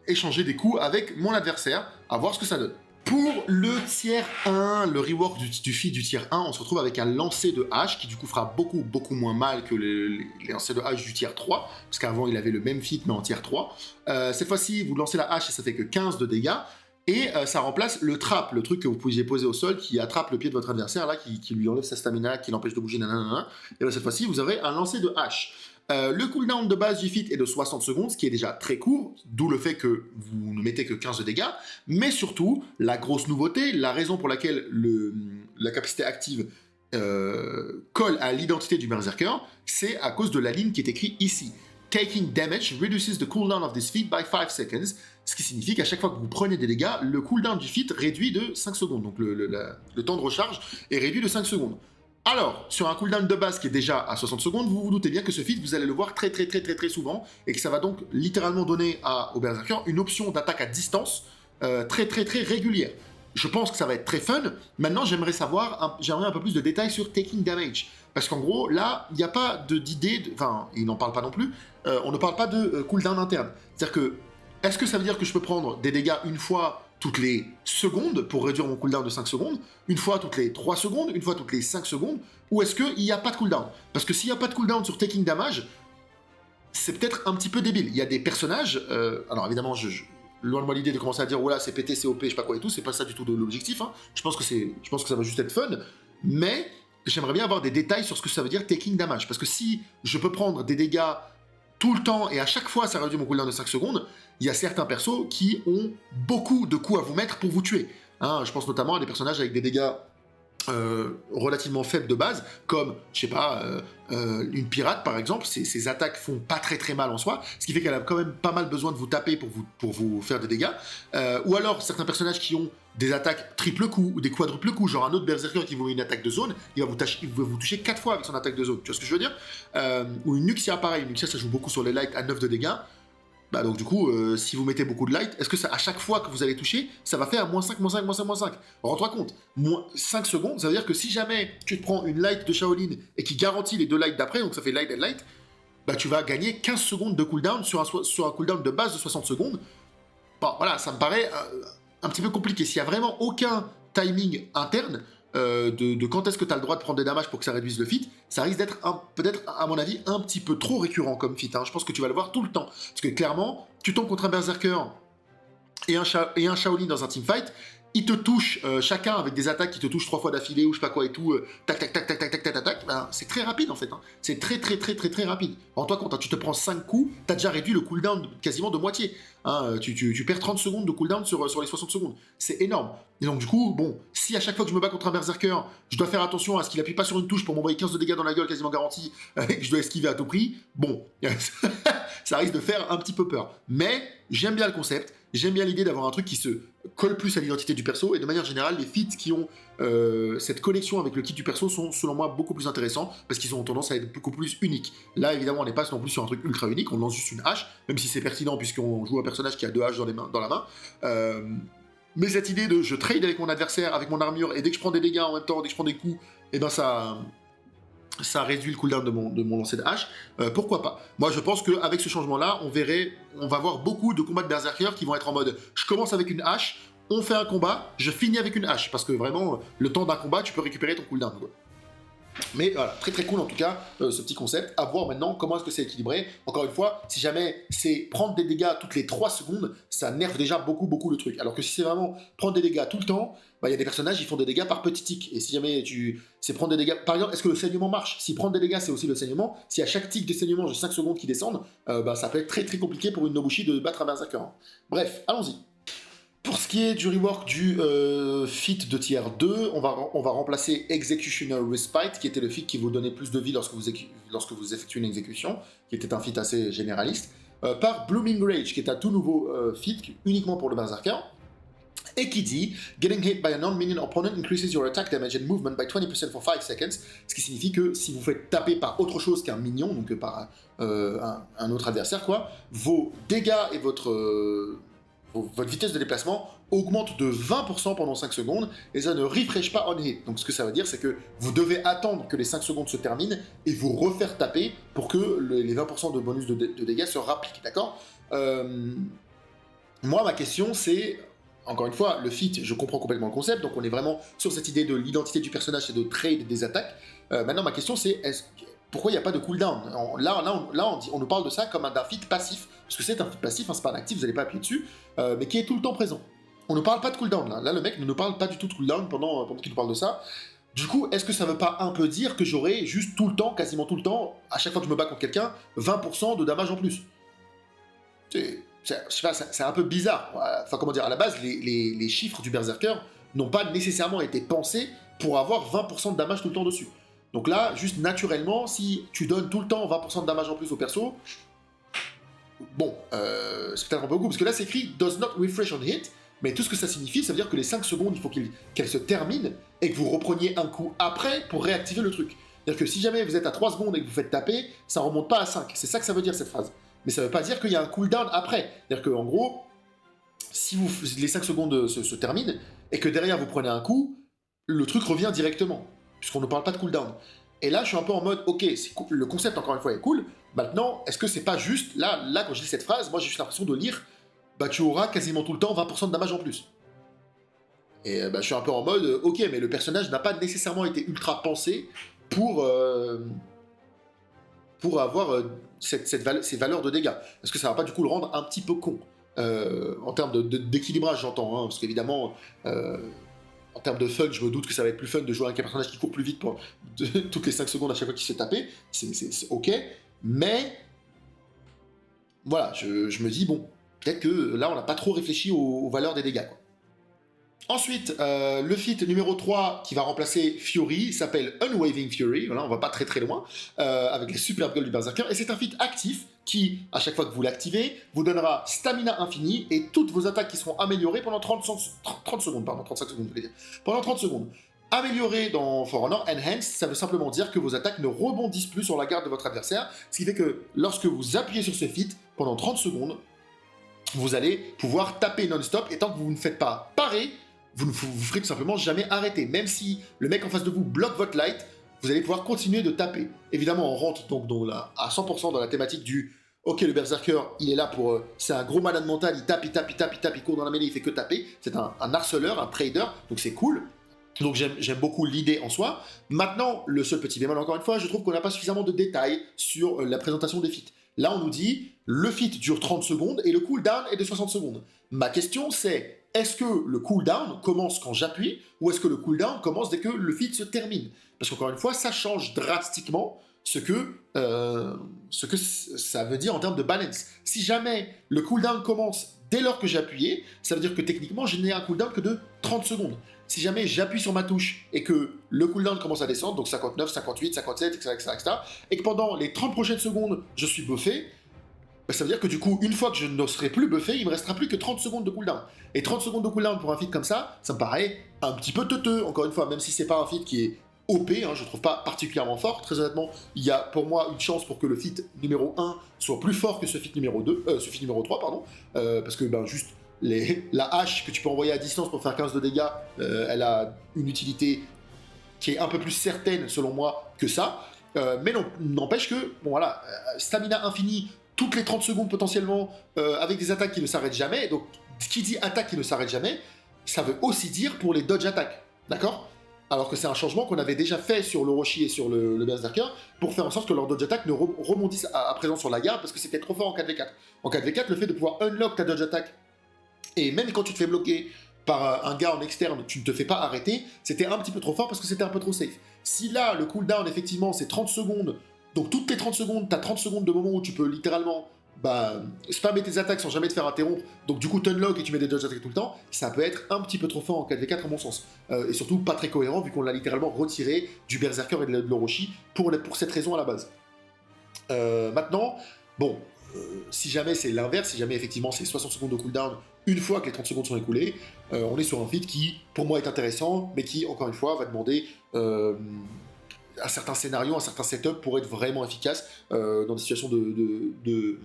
échanger des coups avec mon adversaire, à voir ce que ça donne. Pour le tiers 1, le rework du feat du tiers 1, on se retrouve avec un lancer de hache qui du coup fera beaucoup moins mal que les lancers de hache du tiers 3, parce qu'avant il avait le même feat mais en tiers 3. Cette fois-ci, vous lancez la hache et ça fait que 15 de dégâts, et ça remplace le trap, le truc que vous pouviez poser au sol qui attrape le pied de votre adversaire, là, qui lui enlève sa stamina, qui l'empêche de bouger, nanana. Et bien cette fois-ci, vous aurez un lancer de hache. Le cooldown de base du feat est de 60 secondes, ce qui est déjà très court, d'où le fait que vous ne mettez que 15 de dégâts, mais surtout, la grosse nouveauté, la raison pour laquelle la capacité active colle à l'identité du Berserker, c'est à cause de la ligne qui est écrite ici. Taking damage reduces the cooldown of this feat by 5 seconds, ce qui signifie qu'à chaque fois que vous prenez des dégâts, le cooldown du feat réduit de 5 secondes, donc le temps de recharge est réduit de 5 secondes. Alors, sur un cooldown de base qui est déjà à 60 secondes, vous vous doutez bien que ce feat, vous allez le voir très souvent, et que ça va donc littéralement donner au Berserker une option d'attaque à distance très régulière. je pense que ça va être très fun. Maintenant, j'aimerais un peu plus de détails sur taking damage. Parce qu'en gros, là, il n'y a pas d'idée, enfin, ils n'en parlent pas non plus, on ne parle pas de cooldown interne. C'est-à-dire que, est-ce que ça veut dire que je peux prendre des dégâts une fois toutes les secondes pour réduire mon cooldown de 5 secondes, une fois toutes les 3 secondes, une fois toutes les 5 secondes, ou est-ce qu'il n'y a pas de cooldown? Parce que s'il n'y a pas de cooldown sur taking damage, c'est peut-être un petit peu débile. Il y a des personnages, alors évidemment, loin de moi l'idée de commencer à dire, voilà, c'est pété, c'est OP, je sais pas quoi et tout, c'est pas ça du tout de l'objectif, hein. Je pense que ça va juste être fun, mais j'aimerais bien avoir des détails sur ce que ça veut dire taking damage, parce que si je peux prendre des dégâts tout le temps et à chaque fois ça réduit mon cooldown de 5 secondes, il y a certains persos qui ont beaucoup de coups à vous mettre pour vous tuer. Hein, je pense notamment à des personnages avec des dégâts relativement faible de base, comme, je sais pas, une pirate par exemple, ses attaques font pas très très mal en soi, ce qui fait qu'elle a quand même pas mal besoin de vous taper pour vous faire des dégâts, ou alors certains personnages qui ont des attaques triple coup ou des quadruple coups, genre un autre berserker qui vous met une attaque de zone, il va vous toucher 4 fois avec son attaque de zone, tu vois ce que je veux dire, ou une Nuxia pareil, une Nuxia ça joue beaucoup sur les lights à 9 de dégâts. Bah donc du coup, si vous mettez beaucoup de light, est-ce que ça, à chaque fois que vous allez toucher, ça va faire -5, -5, -5, -5 Rends-toi compte, 5 secondes, ça veut dire que si jamais tu te prends une light de Shaolin et qui garantit les 2 lights d'après, donc ça fait light and light, bah tu vas gagner 15 secondes de cooldown sur un cooldown de base de 60 secondes. Bon voilà, ça me paraît un petit peu compliqué. S'il y a vraiment aucun timing interne, de quand est-ce que tu as le droit de prendre des damages pour que ça réduise le fit, ça risque d'être peut-être, à mon avis, un petit peu trop récurrent comme fit. Hein. Je pense que tu vas le voir tout le temps. Parce que clairement, tu tombes contre un berserker et un Shaolin dans un teamfight, ils te touchent chacun avec des attaques qui te touchent 3 fois d'affilée ou je sais pas quoi et tout, tac tac tac tac tac tac tac tac tac, ben, c'est très rapide en fait, hein. C'est très très très très très rapide. Rends-toi compte, hein, tu te prends 5 coups, t'as déjà réduit le cooldown quasiment de moitié. Hein, tu perds 30 secondes de cooldown sur les 60 secondes. C'est énorme. Et donc du coup, bon, si à chaque fois que je me bats contre un berserker, je dois faire attention à ce qu'il appuie pas sur une touche pour m'envoyer 15 de dégâts dans la gueule quasiment garanti, et que je dois esquiver à tout prix, bon, ça risque de faire un petit peu peur. Mais j'aime bien le concept. J'aime bien l'idée d'avoir un truc qui se colle plus à l'identité du perso, et de manière générale, les feats qui ont cette connexion avec le kit du perso sont, selon moi, beaucoup plus intéressants, parce qu'ils ont tendance à être beaucoup plus uniques. Là, évidemment, on n'est pas non plus sur un truc ultra unique, on lance juste une hache, même si c'est pertinent, puisqu'on joue un personnage qui a 2 haches dans la main. Mais cette idée de je trade avec mon adversaire, avec mon armure, et dès que je prends des dégâts en même temps, dès que je prends des coups, et ben ça réduit le cooldown de mon lancer de hache, pourquoi pas. Moi je pense qu'avec ce changement-là, on va voir beaucoup de combats de berserkers qui vont être en mode je commence avec une hache, on fait un combat, je finis avec une hache, parce que vraiment, le temps d'un combat, tu peux récupérer ton cooldown, quoi. Mais voilà, très très cool en tout cas, ce petit concept. À voir maintenant comment est-ce que c'est équilibré. Encore une fois, si jamais c'est prendre des dégâts toutes les 3 secondes, ça nerve déjà beaucoup beaucoup le truc. Alors que si c'est vraiment prendre des dégâts tout le temps, bah il y a des personnages, ils font des dégâts par petits tics. Et si jamais c'est prendre des dégâts... Par exemple, est-ce que le saignement marche? Si prendre des dégâts, c'est aussi le saignement, si à chaque tic de saignement, j'ai 5 secondes qui descendent, bah ça peut être très très compliqué pour une Nobushi de battre un berserker. Bref, allons-y. Pour ce qui est du rework du feat de tier 2, on va remplacer Executioner Respite, qui était le feat qui vous donnait plus de vie lorsque vous effectuez une exécution, qui était un feat assez généraliste, par Blooming Rage, qui est un tout nouveau feat uniquement pour le berserker, et qui dit « Getting hit by a non-minion opponent increases your attack damage and movement by 20% for 5 seconds », ce qui signifie que si vous faites taper par autre chose qu'un minion, donc par un autre adversaire, quoi, vos dégâts et votre vitesse de déplacement augmente de 20% pendant 5 secondes, et ça ne refresh pas on hit. Donc ce que ça veut dire, c'est que vous devez attendre que les 5 secondes se terminent, et vous refaire taper pour que les 20% de bonus de dégâts se rappliquent, d'accord. Moi, ma question, c'est... Encore une fois, le feat, je comprends complètement le concept, donc on est vraiment sur cette idée de l'identité du personnage et de trade des attaques. Maintenant, ma question, c'est pourquoi il n'y a pas de cooldown? Là, on nous parle de ça comme d'un feat passif, parce que c'est un feat passif, hein, c'est pas un actif, vous n'allez pas appuyer dessus, mais qui est tout le temps présent. On ne parle pas de cooldown, là. Là, le mec ne nous parle pas du tout de cooldown pendant qu'il nous parle de ça. Du coup, est-ce que ça veut pas un peu dire que j'aurai juste tout le temps, quasiment tout le temps, à chaque fois que je me bats contre quelqu'un, 20% de damage en plus? C'est un peu bizarre. Enfin, comment dire, à la base, les chiffres du berserker n'ont pas nécessairement été pensés pour avoir 20% de damage tout le temps dessus. Donc là, juste naturellement, si tu donnes tout le temps 20% de damage en plus au perso, bon, c'est peut-être un peu beaucoup, parce que là c'est écrit « does not refresh on hit », mais tout ce que ça signifie, ça veut dire que les 5 secondes, il faut qu'elles se terminent, et que vous repreniez un coup après pour réactiver le truc. C'est-à-dire que si jamais vous êtes à 3 secondes et que vous faites taper, ça remonte pas à 5. C'est ça que ça veut dire, cette phrase. Mais ça veut pas dire qu'il y a un cooldown après. C'est-à-dire qu'en gros, si les 5 secondes se terminent, et que derrière vous prenez un coup, le truc revient directement, puisqu'on ne parle pas de cooldown. Et là, je suis un peu en mode, ok, le concept, encore une fois, est cool. Maintenant, est-ce que c'est pas juste, là, quand je lis cette phrase, moi j'ai juste l'impression de lire, bah tu auras quasiment tout le temps 20% de damage en plus. Et bah, je suis un peu en mode, ok, mais le personnage n'a pas nécessairement été ultra pensé pour avoir ces valeurs de dégâts. Est-ce que ça va pas du coup le rendre un petit peu con en termes d'équilibrage, j'entends, hein, parce qu'évidemment, en termes de fun, je me doute que ça va être plus fun de jouer avec un personnage qui court plus vite toutes les 5 secondes à chaque fois qu'il se fait taper, c'est ok, mais voilà, je me dis, bon, peut-être que là, on n'a pas trop réfléchi aux valeurs des dégâts, quoi. Ensuite, le feat numéro 3 qui va remplacer Fury s'appelle Unwaving Fury, voilà, on va pas très très loin, avec les superbes gueules du Berserker, et c'est un feat actif qui, à chaque fois que vous l'activez, vous donnera stamina infini et toutes vos attaques qui seront améliorées pendant 30 secondes, pardon, 35 secondes, je voulais dire, pendant 30 secondes. Amélioré dans For Honor, Enhanced, ça veut simplement dire que vos attaques ne rebondissent plus sur la garde de votre adversaire, ce qui fait que lorsque vous appuyez sur ce feat, pendant 30 secondes, vous allez pouvoir taper non-stop, et tant que vous ne faites pas parer, vous ne vous ferez tout simplement jamais arrêter. Même si le mec en face de vous bloque votre light, vous allez pouvoir continuer de taper. Évidemment, on rentre donc à 100% dans la thématique du ok, le berserker, il est là pour... c'est un gros malade mental, il tape, il court dans la mêlée, il fait que taper. C'est un harceleur, un trader, donc c'est cool. Donc j'aime beaucoup l'idée en soi. Maintenant, le seul petit bémol, encore une fois, je trouve qu'on n'a pas suffisamment de détails sur la présentation des feats. Là, on nous dit, le feat dure 30 secondes et le cooldown est de 60 secondes. Ma question, c'est, est-ce que le cooldown commence quand j'appuie ou est-ce que le cooldown commence dès que le feat se termine? Parce qu'encore une fois, ça change drastiquement ce que ça veut dire en termes de balance. Si jamais le cooldown commence dès lors que j'ai appuyé, ça veut dire que techniquement, je n'ai un cooldown que de 30 secondes. Si jamais j'appuie sur ma touche et que le cooldown commence à descendre, donc 59, 58, 57, etc., et que pendant les 30 prochaines secondes, je suis buffé, bah ça veut dire que du coup, une fois que je ne serai plus buffé, il me restera plus que 30 secondes de cooldown. Et 30 secondes de cooldown pour un feat comme ça me paraît un petit peu teuteux, encore une fois, même si c'est pas un feat qui est OP, hein, je trouve pas particulièrement fort. Très honnêtement, il y a pour moi une chance pour que le feat numéro 1 soit plus fort que ce feat numéro 2, ce feat numéro 3, pardon, parce que ben juste la hache que tu peux envoyer à distance pour faire 15 de dégâts, elle a une utilité qui est un peu plus certaine selon moi que ça, mais n'empêche que, bon voilà, stamina infini toutes les 30 secondes potentiellement, avec des attaques qui ne s'arrêtent jamais, donc ce qui dit attaque qui ne s'arrête jamais, ça veut aussi dire pour les dodge attaques, d'accord? Alors que c'est un changement qu'on avait déjà fait sur l'Orochi et sur le Berserker, pour faire en sorte que leur dodge attack ne rebondisse à présent sur la garde, parce que c'était trop fort en 4v4. En 4v4, le fait de pouvoir unlock ta dodge attack, et même quand tu te fais bloquer par un gars en externe, tu ne te fais pas arrêter, c'était un petit peu trop fort parce que c'était un peu trop safe. Si là, le cooldown, effectivement, c'est 30 secondes, donc toutes les 30 secondes, t'as 30 secondes de moment où tu peux littéralement spammer tes attaques sans jamais te faire interrompre, donc du coup t'unlock et tu mets des dodge attaques tout le temps, ça peut être un petit peu trop fort en 4v4 à mon sens. Et surtout pas très cohérent vu qu'on l'a littéralement retiré du Berserker et de l'Orochi pour cette raison à la base. Maintenant, bon, si jamais c'est l'inverse, si jamais effectivement c'est 60 secondes de cooldown une fois que les 30 secondes sont écoulées, on est sur un feat qui, pour moi, est intéressant, mais qui, encore une fois, va demander un certain scénario, un certain setup pour être vraiment efficace dans des situations de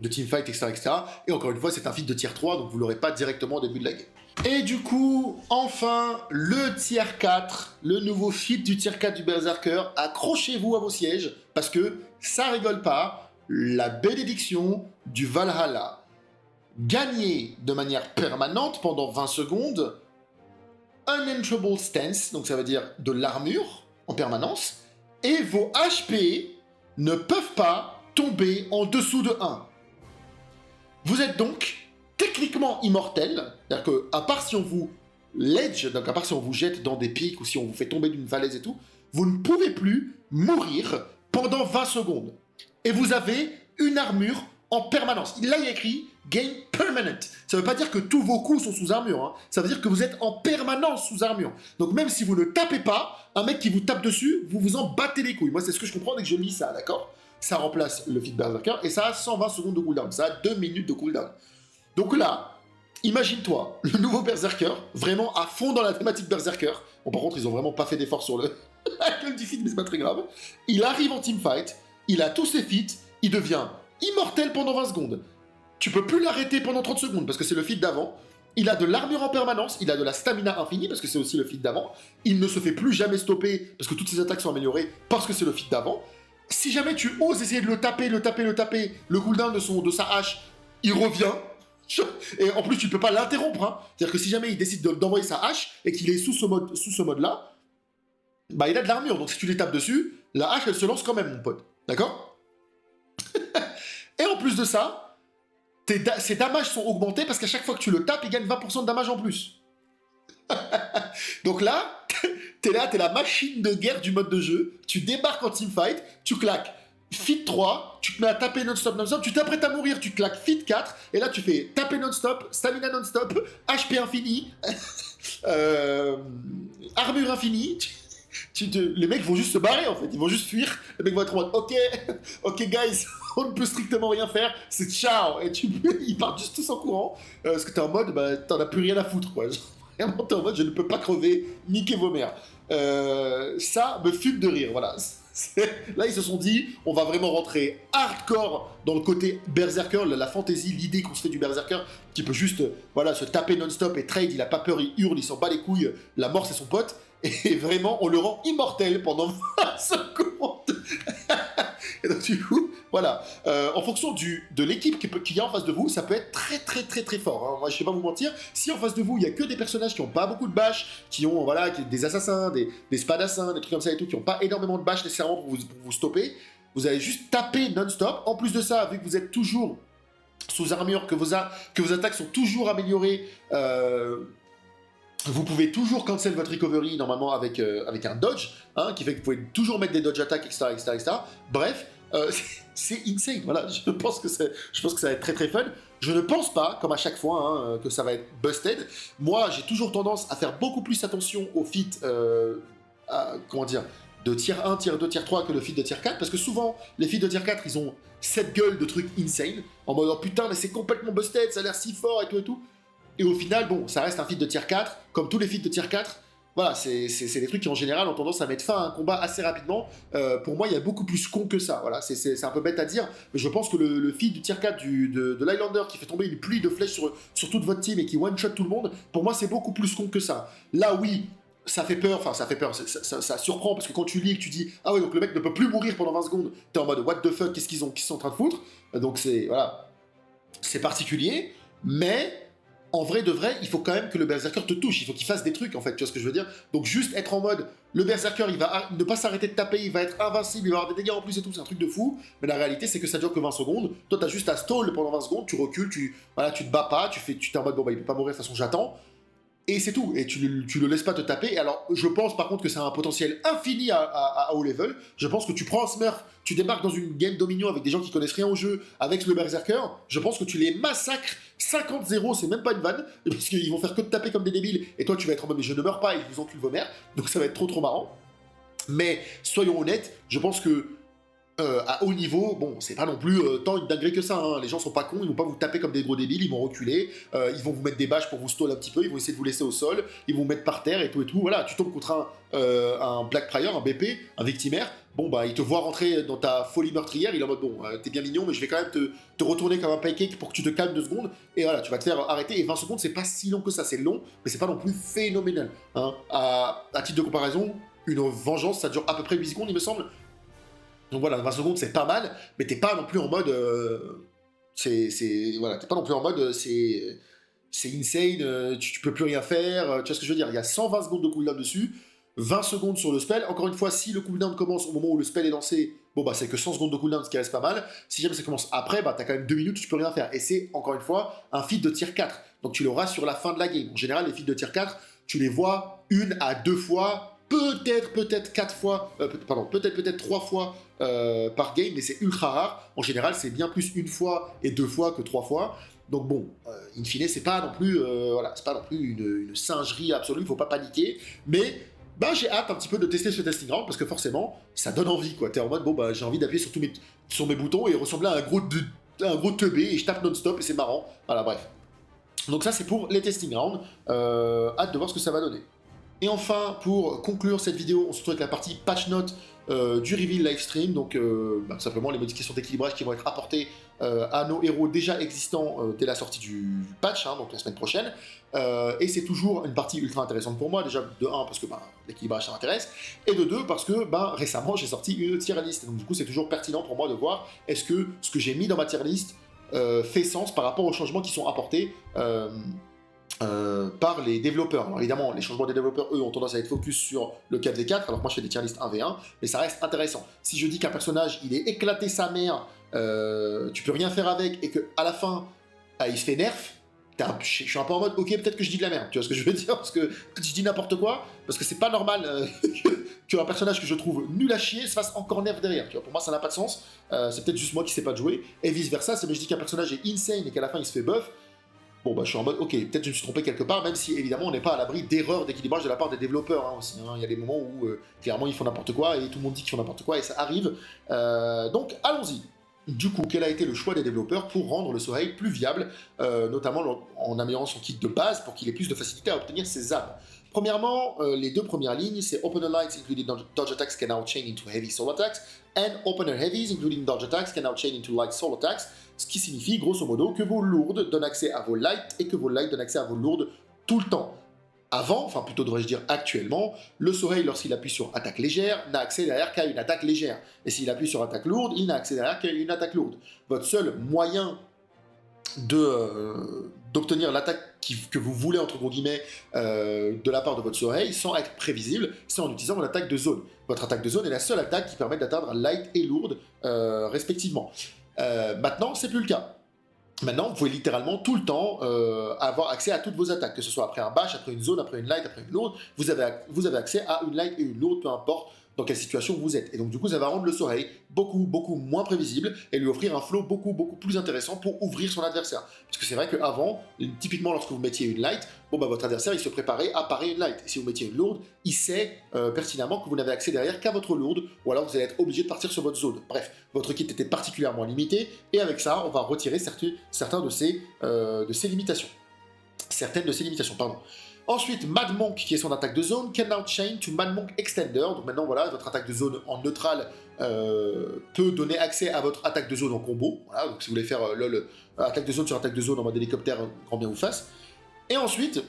teamfight, etc., Et encore une fois, c'est un feat de tier 3, donc vous l'aurez pas directement au début de la game. Et du coup, enfin, le tier 4, le nouveau feat du tier 4 du Berserker, accrochez-vous à vos sièges, parce que ça rigole pas, la bénédiction du Valhalla. Gagner de manière permanente pendant 20 secondes, Unentrable Stance, donc ça veut dire de l'armure en permanence, et vos HP ne peuvent pas tomber en dessous de 1. Vous êtes donc techniquement immortel, c'est-à-dire que, à part si on vous ledge, donc à part si on vous jette dans des pics ou si on vous fait tomber d'une falaise et tout, vous ne pouvez plus mourir pendant 20 secondes. Et vous avez une armure en permanence. Là, il y a écrit Gain Permanent. Ça ne veut pas dire que tous vos coups sont sous armure, hein. Ça veut dire que vous êtes en permanence sous armure. Donc même si vous ne tapez pas, un mec qui vous tape dessus, vous vous en battez les couilles. Moi, c'est ce que je comprends dès que je lis ça, d'accord? Ça remplace le feat Berserker et ça a 120 secondes de cooldown. Ça a 2 minutes de cooldown. Donc là, imagine-toi, le nouveau Berserker, vraiment à fond dans la thématique Berserker. Bon, par contre, ils ont vraiment pas fait d'effort sur la gueule du feat, mais c'est pas très grave. Il arrive en teamfight, il a tous ses feats, il devient immortel pendant 20 secondes. Tu peux plus l'arrêter pendant 30 secondes parce que c'est le feat d'avant. il a de l'armure en permanence, il a de la stamina infinie, parce que c'est aussi le feat d'avant, il ne se fait plus jamais stopper, parce que toutes ses attaques sont améliorées, parce que c'est le feat d'avant. Si jamais tu oses essayer de le taper, le cooldown de sa hache, il revient. Et en plus, tu ne peux pas l'interrompre. Hein. C'est-à-dire que si jamais il décide d'envoyer sa hache, et qu'il est sous ce mode-là, bah il a de l'armure, donc si tu les tapes dessus, la hache, elle se lance quand même, mon pote. D'accord? Et en plus de ça, ses damages sont augmentés parce qu'à chaque fois que tu le tapes, il gagne 20% de damage en plus. Donc là, t'es la machine de guerre du mode de jeu, tu débarques en teamfight, tu claques Fit 3, tu te mets à taper non-stop, tu t'apprêtes à mourir, tu claques Fit 4, et là tu fais taper non-stop, stamina non-stop, HP infini, armure infinie. Les mecs vont juste se barrer en fait, ils vont juste fuir. Les mecs vont être en mode ok guys, on ne peut strictement rien faire, c'est ciao. Et ils partent juste tous en courant parce que t'es en mode bah t'en as plus rien à foutre quoi. Vraiment t'es en mode je ne peux pas crever, niquez vos mères. Ça me fume de rire, voilà. Là ils se sont dit on va vraiment rentrer hardcore dans le côté berserker, la fantasy, l'idée qu'on se fait du berserker qui peut juste voilà se taper non-stop et trade, il a pas peur, il hurle, il s'en bat les couilles, la mort c'est son pote. Et vraiment, on le rend immortel pendant 20 secondes. Et donc, du coup, voilà. En fonction de l'équipe qu'il y a en face de vous, ça peut être très, très, très, très fort. Hein. Moi, je ne vais pas vous mentir. Si en face de vous, il n'y a que des personnages qui n'ont pas beaucoup de bâches, qui ont voilà, des assassins, des spadassins, des trucs comme ça et tout, qui n'ont pas énormément de bâches nécessairement pour vous stopper, vous allez juste taper non-stop. En plus de ça, vu que vous êtes toujours sous armure, que vos attaques sont toujours améliorées, vous pouvez toujours cancel votre recovery normalement avec un dodge, hein, qui fait que vous pouvez toujours mettre des dodge attaques, etc. etc., etc. Bref, c'est insane. Voilà, je pense que ça va être très très fun. Je ne pense pas, comme à chaque fois, hein, que ça va être busted. Moi, j'ai toujours tendance à faire beaucoup plus attention aux feats, comment dire, de tier 1, tier 2, tier 3 que le feat de tier 4, parce que souvent, les feats de tier 4, ils ont cette gueule de trucs insane, en mode oh, putain, mais c'est complètement busted, ça a l'air si fort et tout et tout. Et au final, bon, ça reste un feat de tier 4, comme tous les feats de tier 4. Voilà, c'est des trucs qui en général ont tendance à mettre fin à un combat assez rapidement. Pour moi, il y a beaucoup plus con que ça. Voilà, c'est un peu bête à dire, mais je pense que le feat du tier 4 de l'Highlander qui fait tomber une pluie de flèches sur toute votre team et qui one-shot tout le monde, pour moi, c'est beaucoup plus con que ça. Là, oui, ça fait peur, ça surprend parce que quand tu lis et que tu dis ah ouais, donc le mec ne peut plus mourir pendant 20 secondes, t'es en mode what the fuck, qu'ils sont en train de foutre. Donc voilà, c'est particulier, mais. En vrai de vrai, il faut quand même que le berserker te touche, il faut qu'il fasse des trucs en fait, tu vois ce que je veux dire? Donc juste être en mode, le berserker il va ne pas s'arrêter de taper, il va être invincible, il va avoir des dégâts en plus et tout, c'est un truc de fou, mais la réalité c'est que ça dure que 20 secondes, toi t'as juste à stall pendant 20 secondes, tu recules, tu te bats pas, tu t'es en mode bon bah il peut pas mourir de toute façon j'attends, et c'est tout, et tu le laisses pas te taper. Et alors, je pense par contre que ça a un potentiel infini à haut level. Je pense que tu prends un Smurf, tu débarques dans une game Dominion avec des gens qui connaissent rien au jeu, avec le Berserker, je pense que tu les massacres 50-0, c'est même pas une vanne, parce qu'ils vont faire que te taper comme des débiles, et toi tu vas être en mode mais je ne meurs pas et je vous encule vos mères, donc ça va être trop trop marrant. Mais soyons honnêtes, je pense que à haut niveau, bon, c'est pas non plus tant une dinguerie que ça, hein. Les gens sont pas cons, ils vont pas vous taper comme des gros débiles, ils vont reculer, ils vont vous mettre des bâches pour vous stall un petit peu, ils vont essayer de vous laisser au sol, ils vont vous mettre par terre et tout, voilà, tu tombes contre un Black Prior, un BP, un victimaire, bon bah il te voit rentrer dans ta folie meurtrière, il est en mode bon, t'es bien mignon, mais je vais quand même te retourner comme un pancake pour que tu te calmes 2 secondes, et voilà, tu vas te faire arrêter, et 20 secondes c'est pas si long que ça, c'est long, mais c'est pas non plus phénoménal, hein. À titre de comparaison, une vengeance ça dure à peu près 8 secondes il me semble. Donc voilà, 20 secondes c'est pas mal, mais t'es pas non plus en mode. Voilà, t'es pas non plus en mode c'est insane, tu peux plus rien faire, tu vois ce que je veux dire? Il y a 120 secondes de cooldown dessus, 20 secondes sur le spell. Encore une fois, si le cooldown commence au moment où le spell est lancé, bon bah c'est que 100 secondes de cooldown, ce qui reste pas mal. Si jamais ça commence après, bah t'as quand même 2 minutes où tu peux rien faire. Et c'est encore une fois un feat de tier 4. Donc tu l'auras sur la fin de la game. En général, les feats de tier 4, tu les vois 1 à 2 fois. Peut-être 4 fois, peut-être 3 fois par game, mais c'est ultra rare. En général, c'est bien plus 1 fois et 2 fois que 3 fois. Donc bon, in fine, c'est pas non plus, voilà, c'est pas non plus une singerie absolue, faut pas paniquer. Mais bah, j'ai hâte un petit peu de tester ce testing ground parce que forcément, ça donne envie, quoi. T'es en mode, bon, bah, j'ai envie d'appuyer sur mes boutons et ressembler à un gros teubé et je tape non-stop et c'est marrant. Voilà, bref. Donc ça, c'est pour les testing rounds. Hâte de voir ce que ça va donner. Et enfin, pour conclure cette vidéo, on se retrouve avec la partie patch note du reveal livestream, donc simplement les modifications d'équilibrage qui vont être apportées à nos héros déjà existants dès la sortie du patch, hein, donc la semaine prochaine. Et c'est toujours une partie ultra intéressante pour moi, déjà de 1 parce que l'équilibrage ça m'intéresse, et de 2 parce que récemment j'ai sorti une tier list, donc du coup c'est toujours pertinent pour moi de voir est-ce que ce que j'ai mis dans ma tier list fait sens par rapport aux changements qui sont apportés par les développeurs. Alors évidemment, les changements des développeurs, eux, ont tendance à être focus sur le 4v4, alors que moi je fais des tier list 1v1, mais ça reste intéressant. Si je dis qu'un personnage, il est éclaté sa mère, tu peux rien faire avec, et qu'à la fin, il se fait nerf, je suis un peu en mode, ok, peut-être que je dis de la merde, tu vois ce que je veux dire, parce que peut-être je dis n'importe quoi, parce que c'est pas normal qu'un personnage que je trouve nul à chier se fasse encore nerf derrière, tu vois, pour moi ça n'a pas de sens, c'est peut-être juste moi qui sais pas de jouer, et vice versa, si je dis qu'un personnage est insane et qu'à la fin il se fait buff, bon, je suis en mode, ok, peut-être je me suis trompé quelque part, même si évidemment on n'est pas à l'abri d'erreurs d'équilibrage de la part des développeurs hein, aussi. Hein. Il y a des moments où clairement ils font n'importe quoi et tout le monde dit qu'ils font n'importe quoi et ça arrive. Donc allons-y. Du coup, quel a été le choix des développeurs pour rendre le Soleil plus viable, notamment en améliorant son kit de base pour qu'il ait plus de facilité à obtenir ses âmes. Premièrement, les deux premières lignes, c'est Opener Lights including dodge attacks can now chain into heavy soul attacks, and Opener Heavies including dodge attacks can now chain into light soul attacks, ce qui signifie grosso modo que vos lourdes donnent accès à vos lights et que vos lights donnent accès à vos lourdes tout le temps. Avant, enfin plutôt devrais-je dire actuellement, le Soleil, lorsqu'il appuie sur attaque légère, n'a accès derrière qu'à une attaque légère. Et s'il appuie sur attaque lourde, il n'a accès derrière qu'à une attaque lourde. Votre seul moyen d'obtenir l'attaque que vous voulez, entre gros guillemets, de la part de votre Soleil, sans être prévisible, c'est en utilisant votre attaque de zone. Votre attaque de zone est la seule attaque qui permet d'atteindre light et lourde, respectivement. Maintenant, c'est plus le cas. Maintenant, vous pouvez littéralement tout le temps avoir accès à toutes vos attaques, que ce soit après un bash, après une zone, après une light, après une lourde, vous avez accès à une light et une lourde, peu importe dans quelle situation vous êtes. Et donc du coup, ça va rendre le Soleil beaucoup moins prévisible et lui offrir un flow beaucoup plus intéressant pour ouvrir son adversaire. Parce que c'est vrai qu'avant, typiquement lorsque vous mettiez une light, votre adversaire il se préparait à parer une light. Et si vous mettiez une lourde, il sait pertinemment que vous n'avez accès derrière qu'à votre lourde, ou alors vous allez être obligé de partir sur votre zone. Bref, votre kit était particulièrement limité, et avec ça, on va retirer certaines de ces limitations. Ensuite, Mad Monk, qui est son attaque de zone, can now chain to Mad Monk Extender. Donc maintenant, voilà, votre attaque de zone en neutral peut donner accès à votre attaque de zone en combo. Voilà, donc si vous voulez faire attaque de zone sur attaque de zone en mode hélicoptère, grand bien vous fasse. Et ensuite,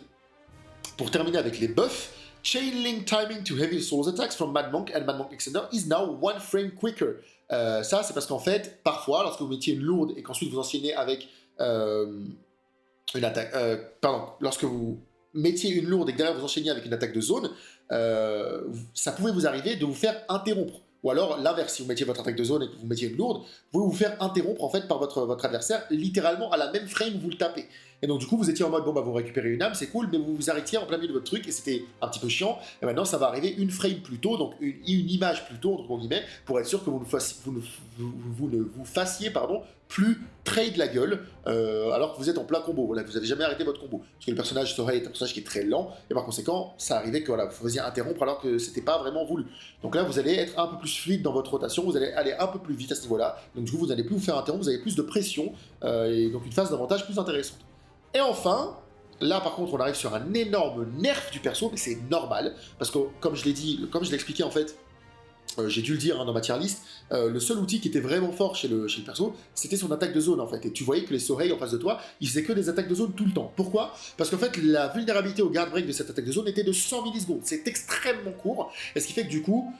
pour terminer avec les buffs, Chain Link Timing to Heavy Souls Attacks from Mad Monk and Mad Monk Extender is now 1 frame quicker. Ça, c'est parce qu'en fait, parfois, lorsque vous mettiez une lourde et qu'ensuite vous enchaînez avec une attaque... lorsque vous mettiez une lourde et que derrière vous enchaîniez avec une attaque de zone, ça pouvait vous arriver de vous faire interrompre. Ou alors l'inverse, si vous mettiez votre attaque de zone et que vous mettiez une lourde, vous vous faire interrompre en fait par votre adversaire, littéralement à la même frame où vous le tapez. Et donc du coup vous étiez en mode vous récupérez une âme, c'est cool, mais vous vous arrêtiez en plein milieu de votre truc et c'était un petit peu chiant. Et maintenant ça va arriver une frame plus tôt, donc une image plus tôt entre guillemets, pour être sûr que vous ne vous fassiez plus trade la gueule alors que vous êtes en plein combo. Voilà, vous n'avez jamais arrêté votre combo. Parce que le personnage Soleil est un personnage qui est très lent, et par conséquent, ça arrivait que vous faisiez interrompre alors que c'était pas vraiment voulu. Donc là, vous allez être un peu plus fluide dans votre rotation, vous allez aller un peu plus vite à ce niveau-là. Donc du coup, vous n'allez plus vous faire interrompre, vous avez plus de pression, et donc une phase d'avantage plus intéressante. Et enfin, là par contre, on arrive sur un énorme nerf du perso, mais c'est normal, parce que comme je l'ai expliqué en fait, j'ai dû le dire dans ma tier list, le seul outil qui était vraiment fort chez le perso, c'était son attaque de zone en fait. Et tu voyais que les Soleil en face de toi, ils faisaient que des attaques de zone tout le temps. Pourquoi? Parce qu'en fait, la vulnérabilité au guard break de cette attaque de zone était de 100 millisecondes. C'est extrêmement court, et ce qui fait que du coup,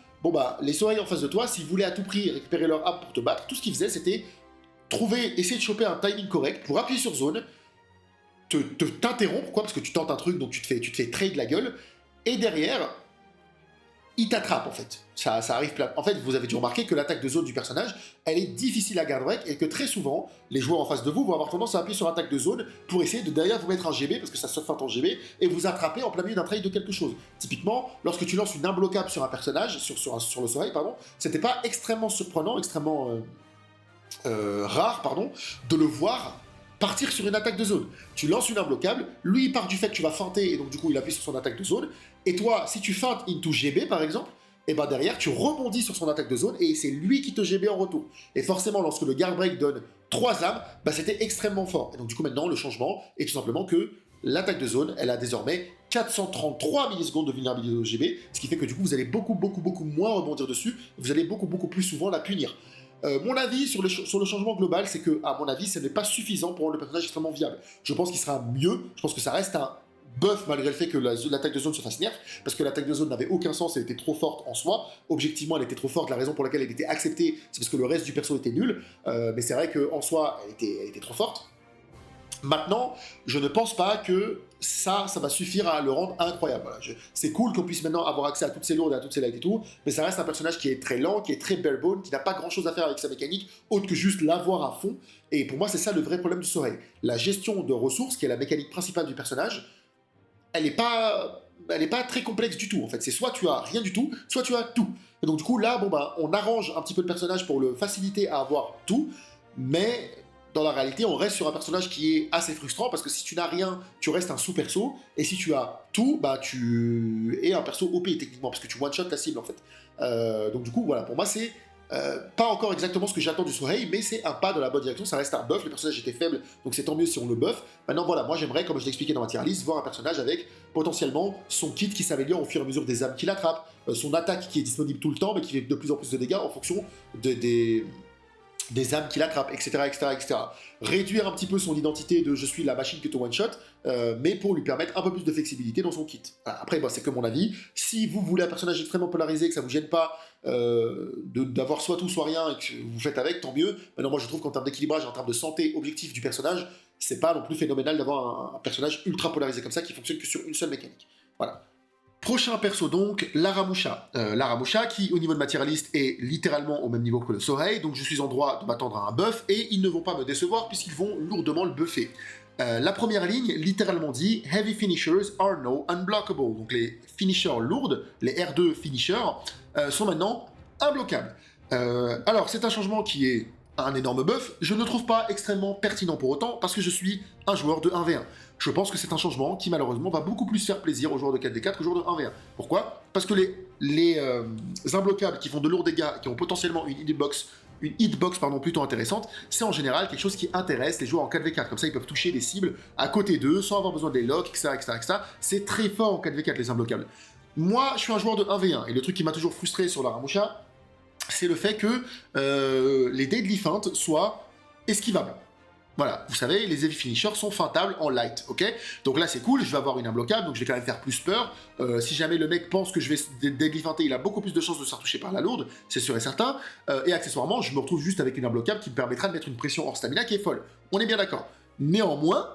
les Soleil en face de toi, s'ils voulaient à tout prix récupérer leur âme pour te battre, tout ce qu'ils faisaient, c'était essayer de choper un timing correct pour appuyer sur zone, t'interrompre, parce que tu tentes un truc, donc tu te fais trade la gueule, et derrière, il t'attrape en fait. Ça arrive plein. En fait, vous avez dû remarquer que l'attaque de zone du personnage, elle est difficile à guard break et que très souvent, les joueurs en face de vous vont avoir tendance à appuyer sur attaque de zone pour essayer de derrière vous mettre un GB parce que ça se feinte en GB et vous attraper en plein milieu d'un trade de quelque chose. Typiquement, lorsque tu lances une imbloquable sur un personnage, sur le Soleil, c'était pas extrêmement surprenant, extrêmement rare, de le voir partir sur une attaque de zone. Tu lances une imbloquable, lui il part du fait que tu vas feinter et donc du coup il appuie sur son attaque de zone, et toi si tu feintes into GB par exemple, et derrière tu rebondis sur son attaque de zone et c'est lui qui te GB en retour. Et forcément lorsque le guard break donne 3 âmes, c'était extrêmement fort. Et donc du coup maintenant le changement est tout simplement que l'attaque de zone, elle a désormais 433 millisecondes de vulnérabilité au GB, ce qui fait que du coup, vous allez beaucoup moins rebondir dessus, vous allez beaucoup plus souvent la punir. Mon avis sur le changement global, c'est que, à mon avis, ce n'est pas suffisant pour rendre le personnage extrêmement viable. Je pense qu'il sera mieux, je pense que ça reste un buff malgré le fait que l'attaque de zone se fasse nerf, parce que l'attaque de zone n'avait aucun sens, elle était trop forte en soi. Objectivement, elle était trop forte, la raison pour laquelle elle était acceptée, c'est parce que le reste du perso était nul, mais c'est vrai qu'en soi, elle était trop forte. Maintenant, je ne pense pas que ça va suffire à le rendre incroyable. Voilà, c'est cool qu'on puisse maintenant avoir accès à toutes ces lourdes et à toutes ces lights et tout, mais ça reste un personnage qui est très lent, qui est très barebone, qui n'a pas grand chose à faire avec sa mécanique, autre que juste l'avoir à fond. Et pour moi, c'est ça le vrai problème du Soreil. La gestion de ressources, qui est la mécanique principale du personnage, elle n'est pas très complexe du tout, en fait. C'est soit tu as rien du tout, soit tu as tout. Et donc, du coup, là, on arrange un petit peu le personnage pour le faciliter à avoir tout, mais dans la réalité, on reste sur un personnage qui est assez frustrant, parce que si tu n'as rien, tu restes un sous-perso, et si tu as tout, tu es un perso OP, techniquement, parce que tu one-shot ta cible, en fait. Donc, du coup, voilà, pour moi, c'est pas encore exactement ce que j'attends du Soreil, mais c'est un pas dans la bonne direction, ça reste un buff, le personnage était faible, donc c'est tant mieux si on le buff. Maintenant voilà, moi j'aimerais, comme je l'ai expliqué dans ma tier list, voir un personnage avec potentiellement son kit qui s'améliore au fur et à mesure des âmes qu'il attrape, son attaque qui est disponible tout le temps, mais qui fait de plus en plus de dégâts en fonction des âmes qu'il attrape, etc. Réduire un petit peu son identité de je suis la machine que tu one-shot, mais pour lui permettre un peu plus de flexibilité dans son kit. Voilà, après, c'est que mon avis. Si vous voulez un personnage extrêmement polarisé, que ça vous gêne pas d'avoir soit tout, soit rien, et que vous faites avec, tant mieux. Maintenant, moi, je trouve qu'en termes d'équilibrage, en termes de santé objectif du personnage, c'est pas non plus phénoménal d'avoir un personnage ultra polarisé comme ça qui fonctionne que sur une seule mécanique. Voilà. Prochain perso donc, Laramusha. Laramusha qui au niveau de ma tier list est littéralement au même niveau que le Soreil, donc je suis en droit de m'attendre à un buff et ils ne vont pas me décevoir puisqu'ils vont lourdement le buffer. La première ligne littéralement dit « Heavy finishers are now unblockable ». Donc les finishers lourdes, les R2 finishers, sont maintenant imbloquables. Alors c'est un changement qui est un énorme buff, je ne le trouve pas extrêmement pertinent pour autant parce que je suis un joueur de 1v1. Je pense que c'est un changement qui malheureusement va beaucoup plus faire plaisir aux joueurs de 4v4 qu'aux joueurs de 1v1. Pourquoi? Parce que les imbloquables qui font de lourds dégâts, qui ont potentiellement une hitbox plutôt intéressante, c'est en général quelque chose qui intéresse les joueurs en 4v4. Comme ça, ils peuvent toucher des cibles à côté d'eux sans avoir besoin des locks, etc. C'est très fort en 4v4 les imbloquables. Moi, je suis un joueur de 1v1 et le truc qui m'a toujours frustré sur la Ramusha, c'est le fait que les deadly feints soient esquivables. Voilà, vous savez, les heavy finishers sont feintables en light, ok? Donc là, c'est cool, je vais avoir une imbloquable, donc je vais quand même faire plus peur. Si jamais le mec pense que je vais deadly feinter, il a beaucoup plus de chances de se faire toucher par la lourde, c'est sûr et certain. Et accessoirement, je me retrouve juste avec une imbloquable qui me permettra de mettre une pression hors stamina qui est folle. On est bien d'accord. Néanmoins,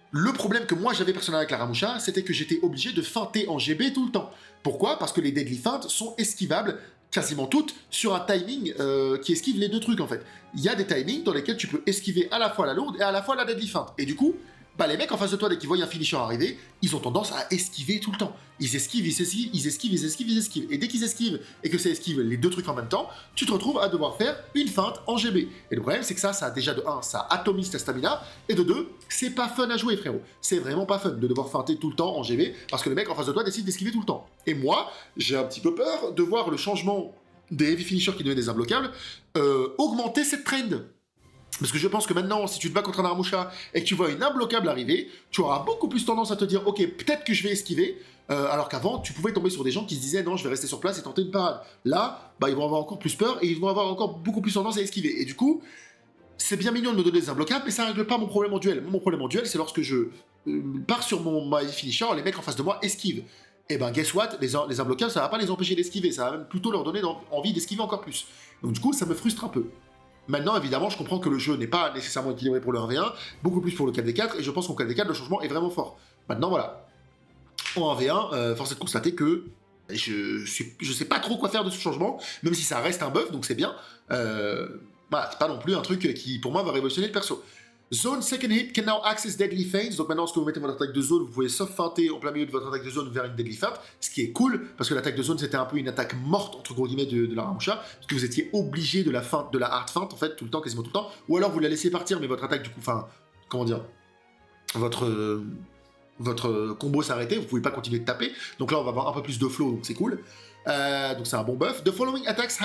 le problème que moi j'avais personnellement avec la Ramusha, c'était que j'étais obligé de feinter en GB tout le temps. Pourquoi? Parce que les deadly feints sont esquivables quasiment toutes sur un timing qui esquive les deux trucs en fait. Il y a des timings dans lesquels tu peux esquiver à la fois la lourde et à la fois la deadly feint. Et du coup, les mecs en face de toi, dès qu'ils voient un finisher arriver, ils ont tendance à esquiver tout le temps. Ils esquivent. Et dès qu'ils esquivent et que ça esquive les deux trucs en même temps, tu te retrouves à devoir faire une feinte en GB. Et le problème, c'est que ça déjà de 1, ça atomise ta stamina, et de 2, c'est pas fun à jouer, frérot. C'est vraiment pas fun de devoir feinter tout le temps en GB, parce que le mec en face de toi décide d'esquiver tout le temps. Et moi, j'ai un petit peu peur de voir le changement des heavy finishers qui devenaient des imbloquables augmenter cette trend. Parce que je pense que maintenant, si tu te bats contre un Ramusha et que tu vois une imbloquable arriver, tu auras beaucoup plus tendance à te dire « Ok, peut-être que je vais esquiver », alors qu'avant, tu pouvais tomber sur des gens qui se disaient « Non, je vais rester sur place et tenter une parade ». Là, ils vont avoir encore plus peur et ils vont avoir encore beaucoup plus tendance à esquiver. Et du coup, c'est bien mignon de me donner des imbloquables, mais ça ne règle pas mon problème en duel. Mon problème en duel, c'est lorsque je pars sur my finisher, les mecs en face de moi esquivent. Et guess what, les imbloquables, ça va pas les empêcher d'esquiver, ça va même plutôt leur donner envie d'esquiver encore plus. Donc du coup, ça me frustre un peu. Maintenant, évidemment, je comprends que le jeu n'est pas nécessairement équilibré pour le 1v1, beaucoup plus pour le 4v4, et je pense qu'en 4v4, le changement est vraiment fort. Maintenant, voilà. En 1v1, force est de constater que je sais pas trop quoi faire de ce changement, même si ça reste un buff, donc c'est bien. C'est pas non plus un truc qui, pour moi, va révolutionner le perso. Zone second hit can now access deadly feints. Donc maintenant, lorsque vous mettez votre attaque de zone, vous pouvez soft feinter en plein milieu de votre attaque de zone vers une deadly feint, ce qui est cool, parce que l'attaque de zone, c'était un peu une attaque morte, entre gros guillemets, de la Ramusha, parce que vous étiez obligé de la hard feint, en fait, tout le temps, quasiment tout le temps, ou alors vous la laissez partir, mais votre attaque, du coup, votre combo s'arrêtait, vous pouvez pas continuer de taper, donc là, on va avoir un peu plus de flow, donc c'est cool. Donc c'est un bon buff. The following attacks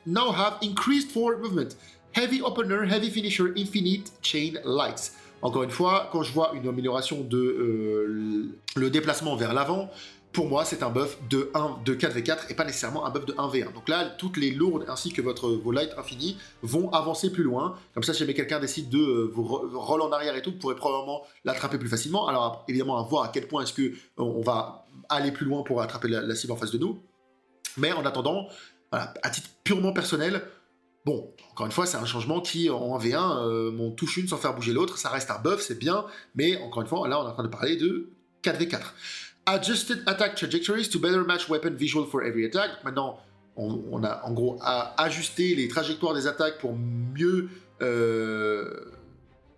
now have increased forward movement. Heavy Opener, Heavy Finisher, Infinite Chain Lights. Encore une fois, quand je vois une amélioration de le déplacement vers l'avant, pour moi, c'est un buff de 4v4 et pas nécessairement un buff de 1v1. Donc là, toutes les lourdes ainsi que vos lights infinis vont avancer plus loin. Comme ça, si jamais quelqu'un décide de vous roll en arrière et tout, vous pourrez probablement l'attraper plus facilement. Alors évidemment, à voir à quel point est-ce que on va aller plus loin pour attraper la cible en face de nous. Mais en attendant, voilà, à titre purement personnel, bon, encore une fois, c'est un changement qui, en 1v1, m'en touche une sans faire bouger l'autre. Ça reste un buff, c'est bien, mais encore une fois, là, on est en train de parler de 4v4. Adjusted attack trajectories to better match weapon visual for every attack. Maintenant, on a en gros à ajuster les trajectoires des attaques pour mieux,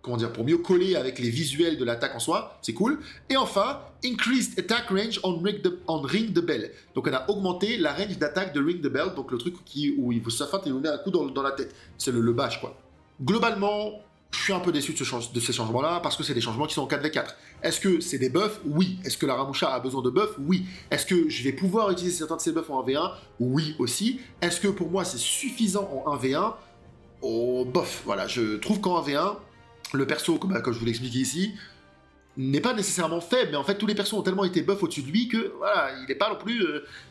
pour mieux coller avec les visuels de l'attaque en soi. C'est cool. Et enfin, increased attack range on ring the bell. Donc on a augmenté la range d'attaque de ring the bell, donc le truc où il vous s'affinte et vous met un coup dans la tête. C'est le bash quoi. Globalement, je suis un peu déçu de ces changements-là parce que c'est des changements qui sont en 4v4. Est-ce que c'est des buffs? Oui. Est-ce que la Ramusha a besoin de buffs? Oui. Est-ce que je vais pouvoir utiliser certains de ces buffs en 1v1? Oui aussi. Est-ce que pour moi c'est suffisant en 1v1? Oh, bof. Voilà, je trouve qu'en 1v1, le perso, comme je vous l'ai expliqué ici, n'est pas nécessairement faible, mais en fait tous les persos ont tellement été buff au-dessus de lui que voilà, il n'est pas non plus,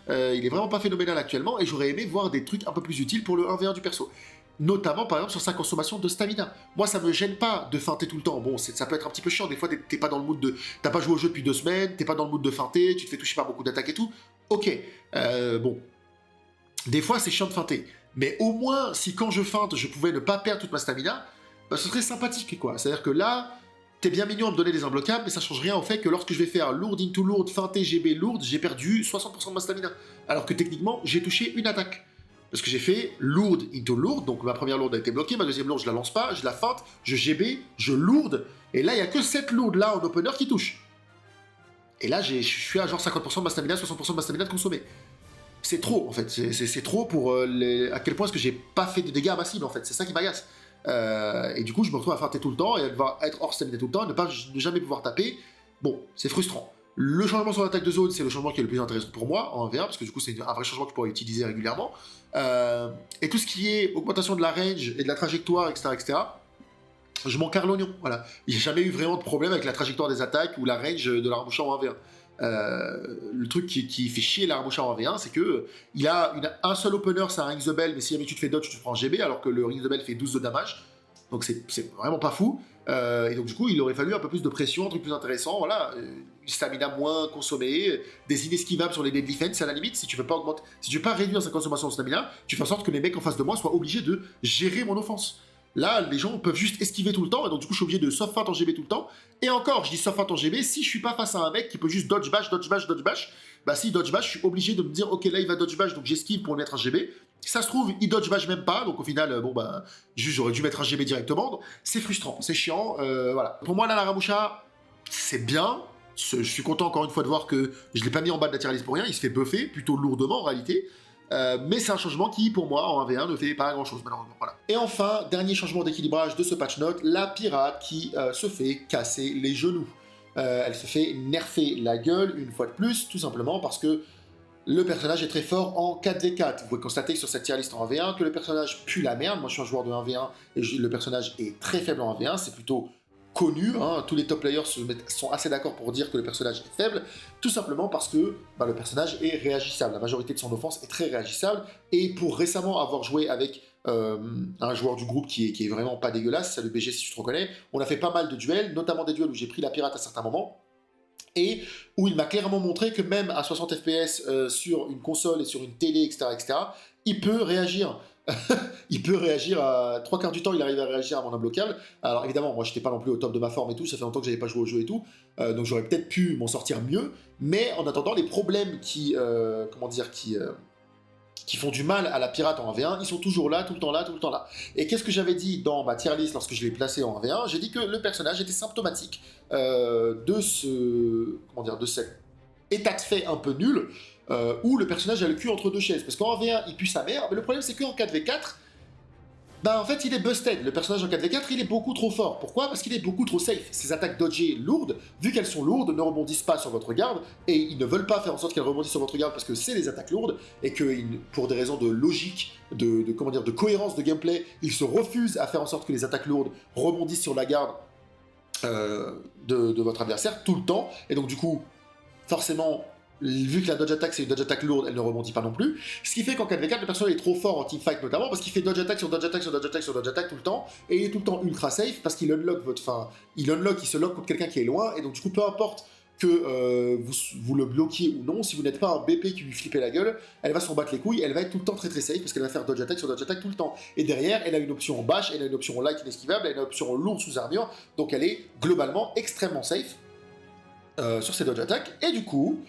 il est vraiment pas phénoménal actuellement et j'aurais aimé voir des trucs un peu plus utiles pour le 1v1 du perso. Notamment par exemple sur sa consommation de stamina. Moi ça me gêne pas de feinter tout le temps. Bon, ça peut être un petit peu chiant, des fois t'es pas dans le mood de. T'as pas joué au jeu depuis 2 semaines, t'es pas dans le mood de feinter, tu te fais toucher par beaucoup d'attaques et tout. Ok, bon. Des fois c'est chiant de feinter. Mais au moins, si quand je feinte, je pouvais ne pas perdre toute ma stamina, bah, ce serait sympathique quoi. C'est-à-dire que là, t'es bien mignon à me donner des imbloquables, mais ça change rien au fait que lorsque je vais faire lourd into lourd, feinter GB lourd, j'ai perdu 60% de ma stamina. Alors que techniquement, j'ai touché une attaque. Parce que j'ai fait lourde into lourde, donc ma première lourde a été bloquée, ma deuxième lourde je la lance pas, je la feinte, je GB, je lourde, et là il n'y a que cette lourde là en opener qui touche. Et là je suis à genre 50% de ma stamina, 60% de ma stamina de consommée. C'est trop en fait, c'est trop pour à quel point est-ce que j'ai pas fait de dégâts à ma cible en fait, c'est ça qui m'agace. Et du coup je me retrouve à feinter tout le temps, et à devoir être hors stamina tout le temps, ne jamais pouvoir taper. Bon, c'est frustrant. Le changement sur l'attaque de zone, c'est le changement qui est le plus intéressant pour moi en 1v1, parce que du coup c'est un vrai changement que je pourrais utiliser régulièrement. Et tout ce qui est augmentation de la range et de la trajectoire, etc., je m'en carre l'oignon. Voilà. Il n'y a jamais eu vraiment de problème avec la trajectoire des attaques ou la range de la Ramusha en 1v1. Le truc qui fait chier la Ramusha en 1v1, c'est que il a un seul opener, c'est un Ring the Bell, mais si jamais tu te fais dodge, tu te prends GB, alors que le Ring the Bell fait 12 de damage. Donc c'est vraiment pas fou. Et donc du coup, il aurait fallu un peu plus de pression, un truc plus intéressant, voilà, une stamina moins consommée, des inesquivables sur les deadly defense, à la limite, si tu veux pas augmenter, si tu veux pas réduire sa consommation de stamina, tu fais en sorte que les mecs en face de moi soient obligés de gérer mon offense. Là, les gens peuvent juste esquiver tout le temps, et donc du coup, je suis obligé de soft feint en GB tout le temps. Et encore, je dis soft feint en GB, si je suis pas face à un mec qui peut juste dodge bash, dodge bash, dodge bash, bah si dodge bash, je suis obligé de me dire, ok, là il va dodge bash, donc j'esquive pour lui mettre un GB. Ça se trouve, il dodge bash même pas, donc au final, bon bah, juste j'aurais dû mettre un GB directement. C'est frustrant, c'est chiant, voilà. Pour moi, là, la Ramusha, c'est bien. Je suis content encore une fois de voir que je l'ai pas mis en bas de la tier list pour rien, il se fait buffer, plutôt lourdement en réalité. Mais c'est un changement qui, pour moi, en 1v1, ne fait pas grand-chose, malheureusement. Voilà. Et enfin, dernier changement d'équilibrage de ce patch note, la pirate qui se fait casser les genoux. Elle se fait nerfer la gueule une fois de plus, tout simplement parce que le personnage est très fort en 4v4. Vous pouvez constater sur cette tier list en 1v1 que le personnage pue la merde. Moi, je suis un joueur de 1v1 et le personnage est très faible en 1v1. C'est plutôt connu, hein. Tous les top players sont assez d'accord pour dire que le personnage est faible, tout simplement parce que bah, le personnage est réagissable. La majorité de son offense est très réagissable. Et pour récemment avoir joué avec un joueur du groupe qui est vraiment pas dégueulasse, salut BG si tu te reconnais, on a fait pas mal de duels, notamment des duels où j'ai pris la pirate à certains moments. Et où il m'a clairement montré que même à 60 fps sur une console et sur une télé, etc., il peut réagir. Il peut réagir à 3/4 du temps, il arrive à réagir à mon imbloquable. Alors évidemment, moi j'étais pas non plus au top de ma forme et tout, ça fait longtemps que j'avais pas joué au jeu et tout, donc j'aurais peut-être pu m'en sortir mieux. Mais en attendant, les problèmes qui font du mal à la pirate en 1v1, ils sont toujours là, tout le temps là, tout le temps là. Et qu'est-ce que j'avais dit dans ma tier list lorsque je l'ai placé en 1v1? J'ai dit que le personnage était symptomatique de cet état de fait un peu nul, où le personnage a le cul entre deux chaises. Parce qu'en 1v1, il pue sa mère, mais le problème c'est qu'en 4v4, bah en fait il est busted. Le personnage en 4v4 il est beaucoup trop fort. Pourquoi? Parce qu'il est beaucoup trop safe. Ses attaques dodgées lourdes, vu qu'elles sont lourdes, ne rebondissent pas sur votre garde, et ils ne veulent pas faire en sorte qu'elles rebondissent sur votre garde parce que c'est des attaques lourdes, et que pour des raisons de logique, de cohérence de gameplay, ils se refusent à faire en sorte que les attaques lourdes rebondissent sur la garde de votre adversaire tout le temps. Et donc du coup, forcément, vu que la dodge attack c'est une dodge attack lourde, elle ne rebondit pas non plus. Ce qui fait qu'en 4v4, le personnage est trop fort en teamfight notamment parce qu'il fait dodge attack sur dodge attack sur dodge attack sur dodge attack tout le temps et il est tout le temps ultra safe parce qu'il unlock votre fin. Il se lock contre quelqu'un qui est loin et donc du coup, peu importe que vous le bloquiez ou non, si vous n'êtes pas un BP qui lui flippez la gueule, elle va s'en battre les couilles, elle va être tout le temps très très safe parce qu'elle va faire dodge attack sur dodge attack tout le temps. Et derrière, elle a une option en bash, elle a une option en light inesquivable, elle a une option en lourd sous armure, donc elle est globalement extrêmement safe sur ses dodge attack. Et du coup,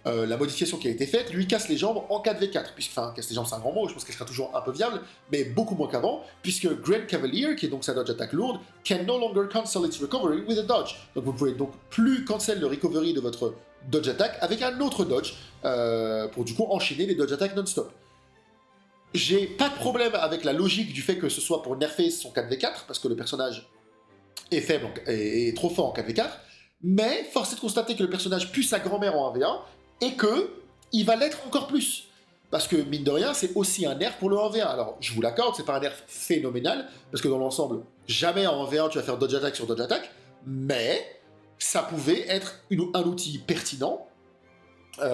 la modification qui a été faite lui casse les jambes en 4v4, puisque, enfin, casse les jambes c'est un grand mot, je pense qu'elle sera toujours un peu viable, mais beaucoup moins qu'avant, puisque Grand Cavalier, qui est donc sa dodge attack lourde, can no longer cancel its recovery with a dodge. Donc vous pouvez donc plus cancel le recovery de votre dodge attack avec un autre dodge, pour du coup enchaîner les dodge attack non-stop. J'ai pas de problème avec la logique du fait que ce soit pour nerfer son 4v4, parce que le personnage est faible et trop fort en 4v4, mais force est de constater que le personnage pue sa grand-mère en 1v1, et que il va l'être encore plus. Parce que, mine de rien, c'est aussi un nerf pour le 1v1. Alors, je vous l'accorde, c'est pas un nerf phénoménal, parce que dans l'ensemble, jamais en 1v1 tu vas faire dodge attack sur dodge attack, mais ça pouvait être un outil pertinent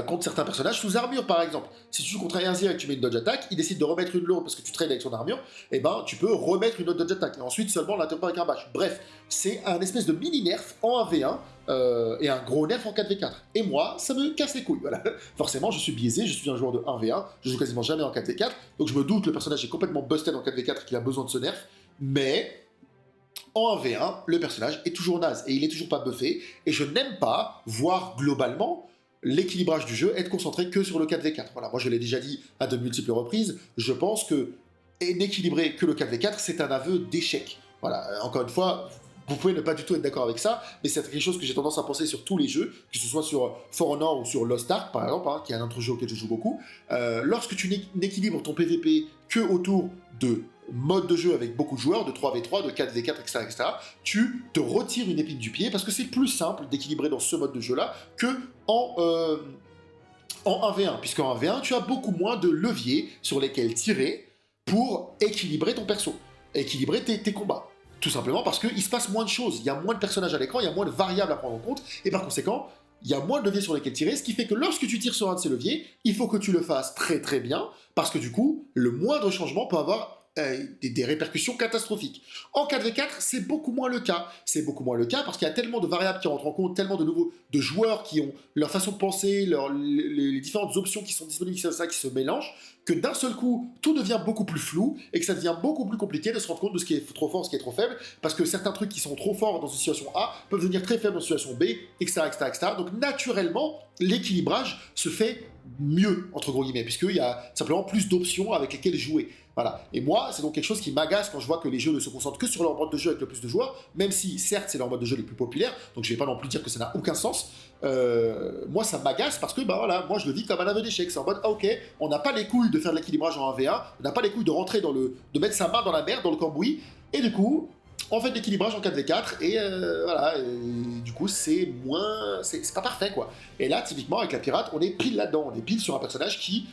contre certains personnages sous armure, par exemple. Si tu joues contre un Azir et que tu mets une dodge attack, il décide de remettre une lourde parce que tu trades avec son armure, et ben tu peux remettre une autre dodge attack, et ensuite seulement l'interrompre avec un bash. Bref, c'est un espèce de mini-nerf en 1v1, et un gros nerf en 4v4. Et moi, ça me casse les couilles, voilà. Forcément, je suis biaisé, je suis un joueur de 1v1, je joue quasiment jamais en 4v4, donc je me doute que le personnage est complètement busted en 4v4 et qu'il a besoin de ce nerf, mais en 1v1, le personnage est toujours naze, et il est toujours pas buffé, et je n'aime pas voir globalement l'équilibrage du jeu être concentré que sur le 4v4. Voilà, moi je l'ai déjà dit à de multiples reprises, je pense que n'équilibrer que le 4v4, c'est un aveu d'échec. Voilà, encore une fois, vous pouvez ne pas du tout être d'accord avec ça, mais c'est quelque chose que j'ai tendance à penser sur tous les jeux, que ce soit sur For Honor ou sur Lost Ark, par exemple, qui est un autre jeu auquel je joue beaucoup. Lorsque tu n'équilibres ton PvP que autour de mode de jeu avec beaucoup de joueurs, de 3v3, de 4v4, etc., tu te retires une épine du pied parce que c'est plus simple d'équilibrer dans ce mode de jeu-là que en 1v1, puisqu'en 1v1, tu as beaucoup moins de leviers sur lesquels tirer pour équilibrer ton perso, équilibrer tes combats. Tout simplement parce qu'il se passe moins de choses, il y a moins de personnages à l'écran, il y a moins de variables à prendre en compte, et par conséquent, il y a moins de leviers sur lesquels tirer, ce qui fait que lorsque tu tires sur un de ces leviers, il faut que tu le fasses très très bien, parce que du coup, le moindre changement peut avoir des répercussions catastrophiques. En 4v4, c'est beaucoup moins le cas. C'est beaucoup moins le cas parce qu'il y a tellement de variables qui rentrent en compte, tellement de joueurs qui ont leur façon de penser, les différentes options qui sont disponibles sur ça, qui se mélangent, que d'un seul coup, tout devient beaucoup plus flou et que ça devient beaucoup plus compliqué de se rendre compte de ce qui est trop fort, ce qui est trop faible, parce que certains trucs qui sont trop forts dans une situation A peuvent devenir très faibles dans une situation B, etc., etc., etc. Donc naturellement, l'équilibrage se fait mieux, entre gros guillemets, puisqu'il y a simplement plus d'options avec lesquelles jouer. Voilà. Et moi, c'est donc quelque chose qui m'agace quand je vois que les jeux ne se concentrent que sur leur mode de jeu avec le plus de joueurs, même si, certes, c'est leur mode de jeu les plus populaires, donc je vais pas non plus dire que ça n'a aucun sens. Moi, ça m'agace parce que, bah voilà, moi je le vis comme un aveu d'échec. C'est en mode, ah ok, on n'a pas les couilles de faire de l'équilibrage en 1v1, on n'a pas les couilles de rentrer de mettre sa main dans la merde, dans le cambouis, et du coup, on fait de l'équilibrage en 4v4, et voilà, et du coup, c'est moins. C'est pas parfait, quoi. Et là, typiquement, avec la pirate, on est pile là-dedans, on est pile sur un personnage qui,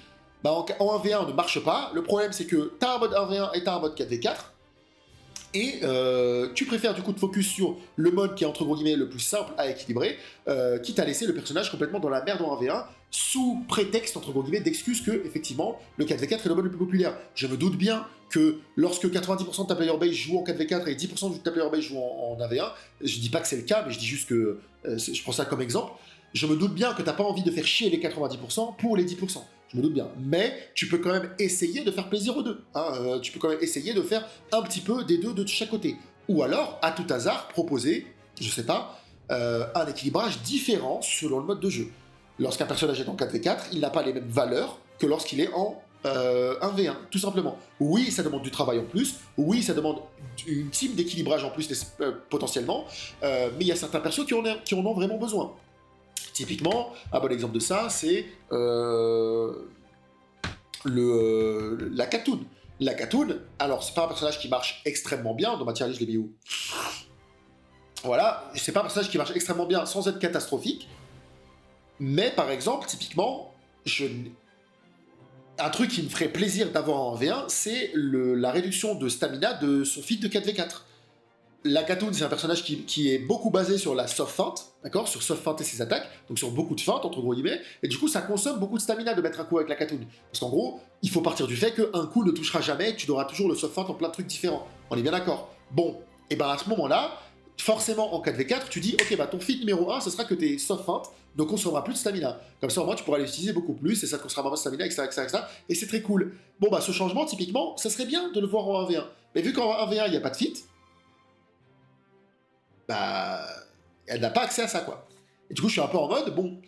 bah, en 1v1 ne marche pas. Le problème, c'est que t'as un mode 1v1 et t'as un mode 4v4. Et tu préfères du coup te focus sur le mode qui est entre gros guillemets le plus simple à équilibrer, quitte à laisser le personnage complètement dans la merde en 1v1, sous prétexte entre gros guillemets d'excuse que effectivement le 4v4 est le mode le plus populaire. Je me doute bien que lorsque 90% de ta player base joue en 4v4 et 10% de ta player base joue en 1v1, je dis pas que c'est le cas, mais je dis juste que je prends ça comme exemple. Je me doute bien que t'as pas envie de faire chier les 90% pour les 10%. Je me doute bien. Mais tu peux quand même essayer de faire plaisir aux deux. Hein. Tu peux quand même essayer de faire un petit peu des deux de chaque côté. Ou alors, à tout hasard, proposer, je sais pas, un équilibrage différent selon le mode de jeu. Lorsqu'un personnage est en 4v4, il n'a pas les mêmes valeurs que lorsqu'il est en 1v1, tout simplement. Oui, ça demande du travail en plus. Oui, ça demande une team d'équilibrage en plus, potentiellement. Mais il y a certains persos qui en ont vraiment besoin. Typiquement, un bon exemple de ça, c'est la Khatoon. La Khatoon, alors c'est pas un personnage qui marche extrêmement bien, dans ma tier list, je l'ai mis où ? Voilà, c'est pas un personnage qui marche extrêmement bien sans être catastrophique, mais par exemple, typiquement, un truc qui me ferait plaisir d'avoir en V1, c'est la réduction de stamina de son feat de 4v4. La Khatoun, c'est un personnage qui est beaucoup basé sur la soft feinte, d'accord, sur soft feinte et ses attaques, donc sur beaucoup de feintes, entre gros guillemets, et du coup, ça consomme beaucoup de stamina de mettre un coup avec la Khatoun. Parce qu'en gros, il faut partir du fait qu'un coup ne touchera jamais, tu auras toujours le soft feinte en plein de trucs différents. On est bien d'accord. Bon, et ben à ce moment-là, forcément en 4v4, tu dis, ok, bah ton feat numéro 1, ce sera que tes soft feintes ne consommeront plus de stamina. Comme ça, au moins, tu pourras les utiliser beaucoup plus, et ça te consommera moins de stamina, etc., etc., etc., et c'est très cool. Bon, bah ce changement, typiquement, ça serait bien de le voir en 1v1. Mais vu qu'en 1v1, il n'y a pas de feat, bah, elle n'a pas accès à ça, quoi. Et du coup, je suis un peu en mode, bon,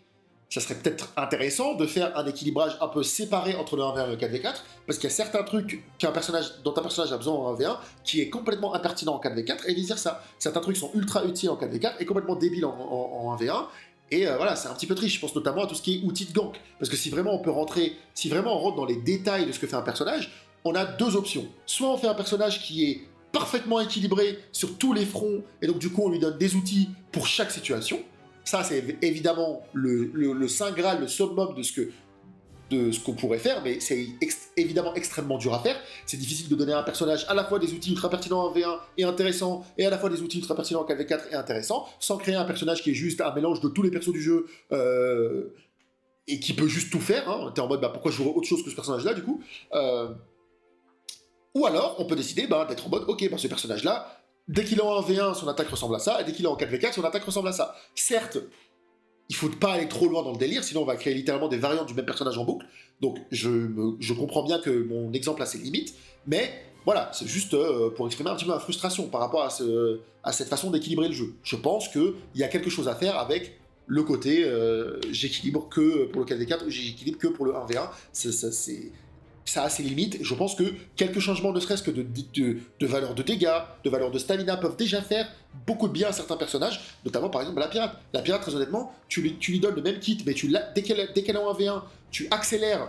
ça serait peut-être intéressant de faire un équilibrage un peu séparé entre le 1v1 et le 4v4, parce qu'il y a certains trucs dont un personnage a besoin en 1v1 qui est complètement impertinent en 4v4, et vice-versa. Certains trucs sont ultra utiles en 4v4 et complètement débiles en 1v1, et voilà, c'est un petit peu triste. Je pense notamment à tout ce qui est outils de gank, parce que si vraiment on rentre dans les détails de ce que fait un personnage, on a deux options. Soit on fait un personnage qui est parfaitement équilibré sur tous les fronts, et donc du coup on lui donne des outils pour chaque situation. Ça c'est évidemment le saint graal, le summum de ce qu'on pourrait faire, mais c'est évidemment extrêmement dur à faire. C'est difficile de donner à un personnage à la fois des outils ultra pertinents en V1 et intéressants, et à la fois des outils ultra pertinents en 4v4 et intéressants, sans créer un personnage qui est juste un mélange de tous les persos du jeu, et qui peut juste tout faire. Hein. T'es en mode, bah, pourquoi je jouerais autre chose que ce personnage-là, du coup Ou alors, on peut décider d'être en mode, ok, ce personnage-là, dès qu'il est en 1v1, son attaque ressemble à ça, et dès qu'il est en 4v4, son attaque ressemble à ça. Certes, il faut pas aller trop loin dans le délire, sinon on va créer littéralement des variantes du même personnage en boucle. Donc je comprends bien que mon exemple a ses limites, mais voilà, c'est juste pour exprimer un petit peu ma frustration par rapport à cette façon d'équilibrer le jeu. Je pense qu'il y a quelque chose à faire avec le côté j'équilibre que pour le 4v4 ou j'équilibre que pour le 1v1. Ça a ses limites. Je pense que quelques changements, ne serait-ce que de valeur de dégâts, de valeur de stamina, peuvent déjà faire beaucoup de bien à certains personnages, notamment par exemple la pirate. La pirate, très honnêtement, tu lui donnes le même kit, mais dès qu'elle est en 1v1, tu accélères.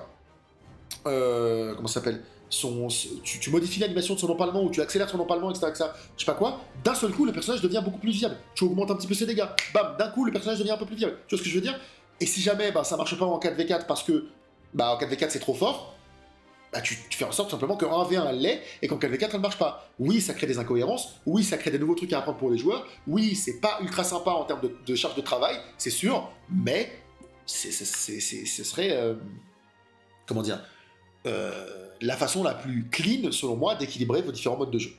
Comment ça s'appelle tu modifies l'animation de son empalement ou tu accélères son empalement, etc., etc. Je sais pas quoi. D'un seul coup, le personnage devient beaucoup plus viable. Tu augmentes un petit peu ses dégâts. Bam, d'un coup, le personnage devient un peu plus viable. Tu vois ce que je veux dire? Et si jamais ça marche pas en 4v4 parce que en 4v4 c'est trop fort, tu fais en sorte simplement que 1v1 elle l'est et qu'en 4v4 elle ne marche pas. Oui, ça crée des incohérences, oui, ça crée des nouveaux trucs à apprendre pour les joueurs, oui, c'est pas ultra sympa en termes de charge de travail, c'est sûr, mais ce serait, comment dire, la façon la plus clean, selon moi, d'équilibrer vos différents modes de jeu.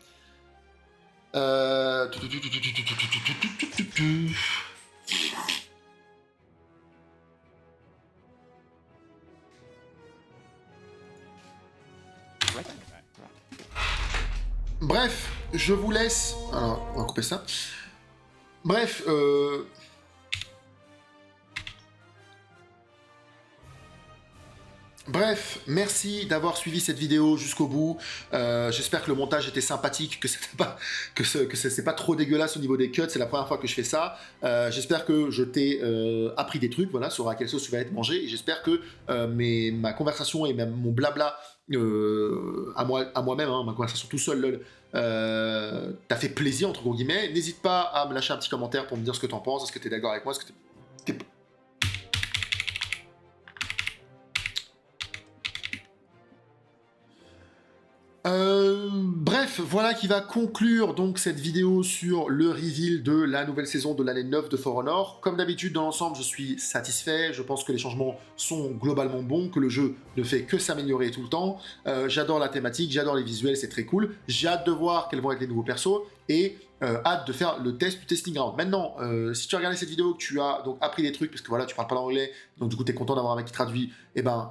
Bref, je vous laisse... Alors, on va couper ça. Bref, Bref, merci d'avoir suivi cette vidéo jusqu'au bout. J'espère que le montage était sympathique, que c'est pas trop dégueulasse au niveau des cuts. C'est la première fois que je fais ça. J'espère que je t'ai appris des trucs, voilà, sur à quelle sauce tu vas être mangé. Et j'espère que ma conversation et même mon blabla à moi-même, hein, ma conversation tout seul, lol, t'a fait plaisir entre gros guillemets. N'hésite pas à me lâcher un petit commentaire pour me dire ce que t'en penses. Est-ce que t'es d'accord avec moi? Est-ce que t'es Bref, voilà qui va conclure donc cette vidéo sur le reveal de la nouvelle saison de l'année 9 de For Honor. Comme d'habitude, dans l'ensemble, je suis satisfait. Je pense que les changements sont globalement bons, que le jeu ne fait que s'améliorer tout le temps. J'adore la thématique, j'adore les visuels, c'est très cool. J'ai hâte de voir quels vont être les nouveaux persos et hâte de faire le test du testing ground. Maintenant, si tu as regardé cette vidéo, que tu as donc appris des trucs, parce que voilà, tu parles pas l'anglais, donc du coup, tu es content d'avoir un mec qui traduit,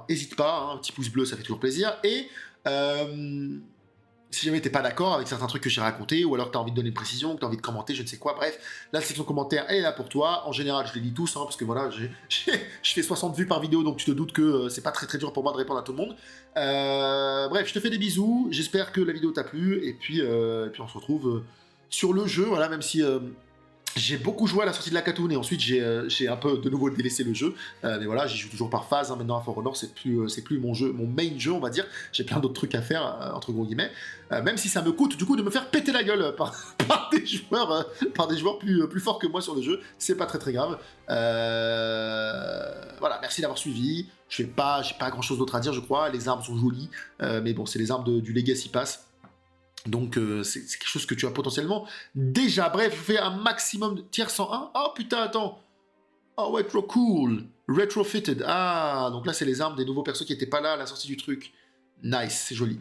hésite pas, hein, un petit pouce bleu, ça fait toujours plaisir. Et si jamais t'es pas d'accord avec certains trucs que j'ai racontés, ou alors que t'as envie de donner une précision, que t'as envie de commenter, je ne sais quoi, bref, la section commentaires, elle est là pour toi. En général, je les lis tous, hein, parce que voilà, je fais 60 vues par vidéo, donc tu te doutes que c'est pas très très dur pour moi de répondre à tout le monde. Bref, je te fais des bisous, j'espère que la vidéo t'a plu, et puis on se retrouve sur le jeu, voilà, même si... j'ai beaucoup joué à la sortie de la Khatoun et ensuite j'ai un peu de nouveau délaissé le jeu. Mais voilà, j'y joue toujours par phase. Hein, maintenant à For Honor, c'est plus mon jeu, mon main jeu, on va dire. J'ai plein d'autres trucs à faire, entre gros guillemets. Même si ça me coûte du coup de me faire péter la gueule par des joueurs plus forts que moi sur le jeu. C'est pas très très grave. Voilà, merci d'avoir suivi. J'ai pas grand chose d'autre à dire, je crois. Les armes sont jolies. Mais bon, c'est les armes du Legacy Pass. Donc c'est quelque chose que tu as potentiellement déjà. Bref, je fais un maximum de tier 101. Oh putain, attends. Oh ouais, trop cool. Retrofitted. Ah, donc là c'est les armes des nouveaux persos qui n'étaient pas là à la sortie du truc. Nice, c'est joli.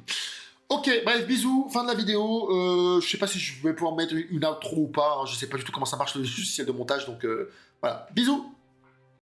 Ok, bref, bisous, fin de la vidéo. Je sais pas si je vais pouvoir mettre une outro ou pas. Hein. Je sais pas du tout comment ça marche le logiciel de montage, donc voilà. Bisous.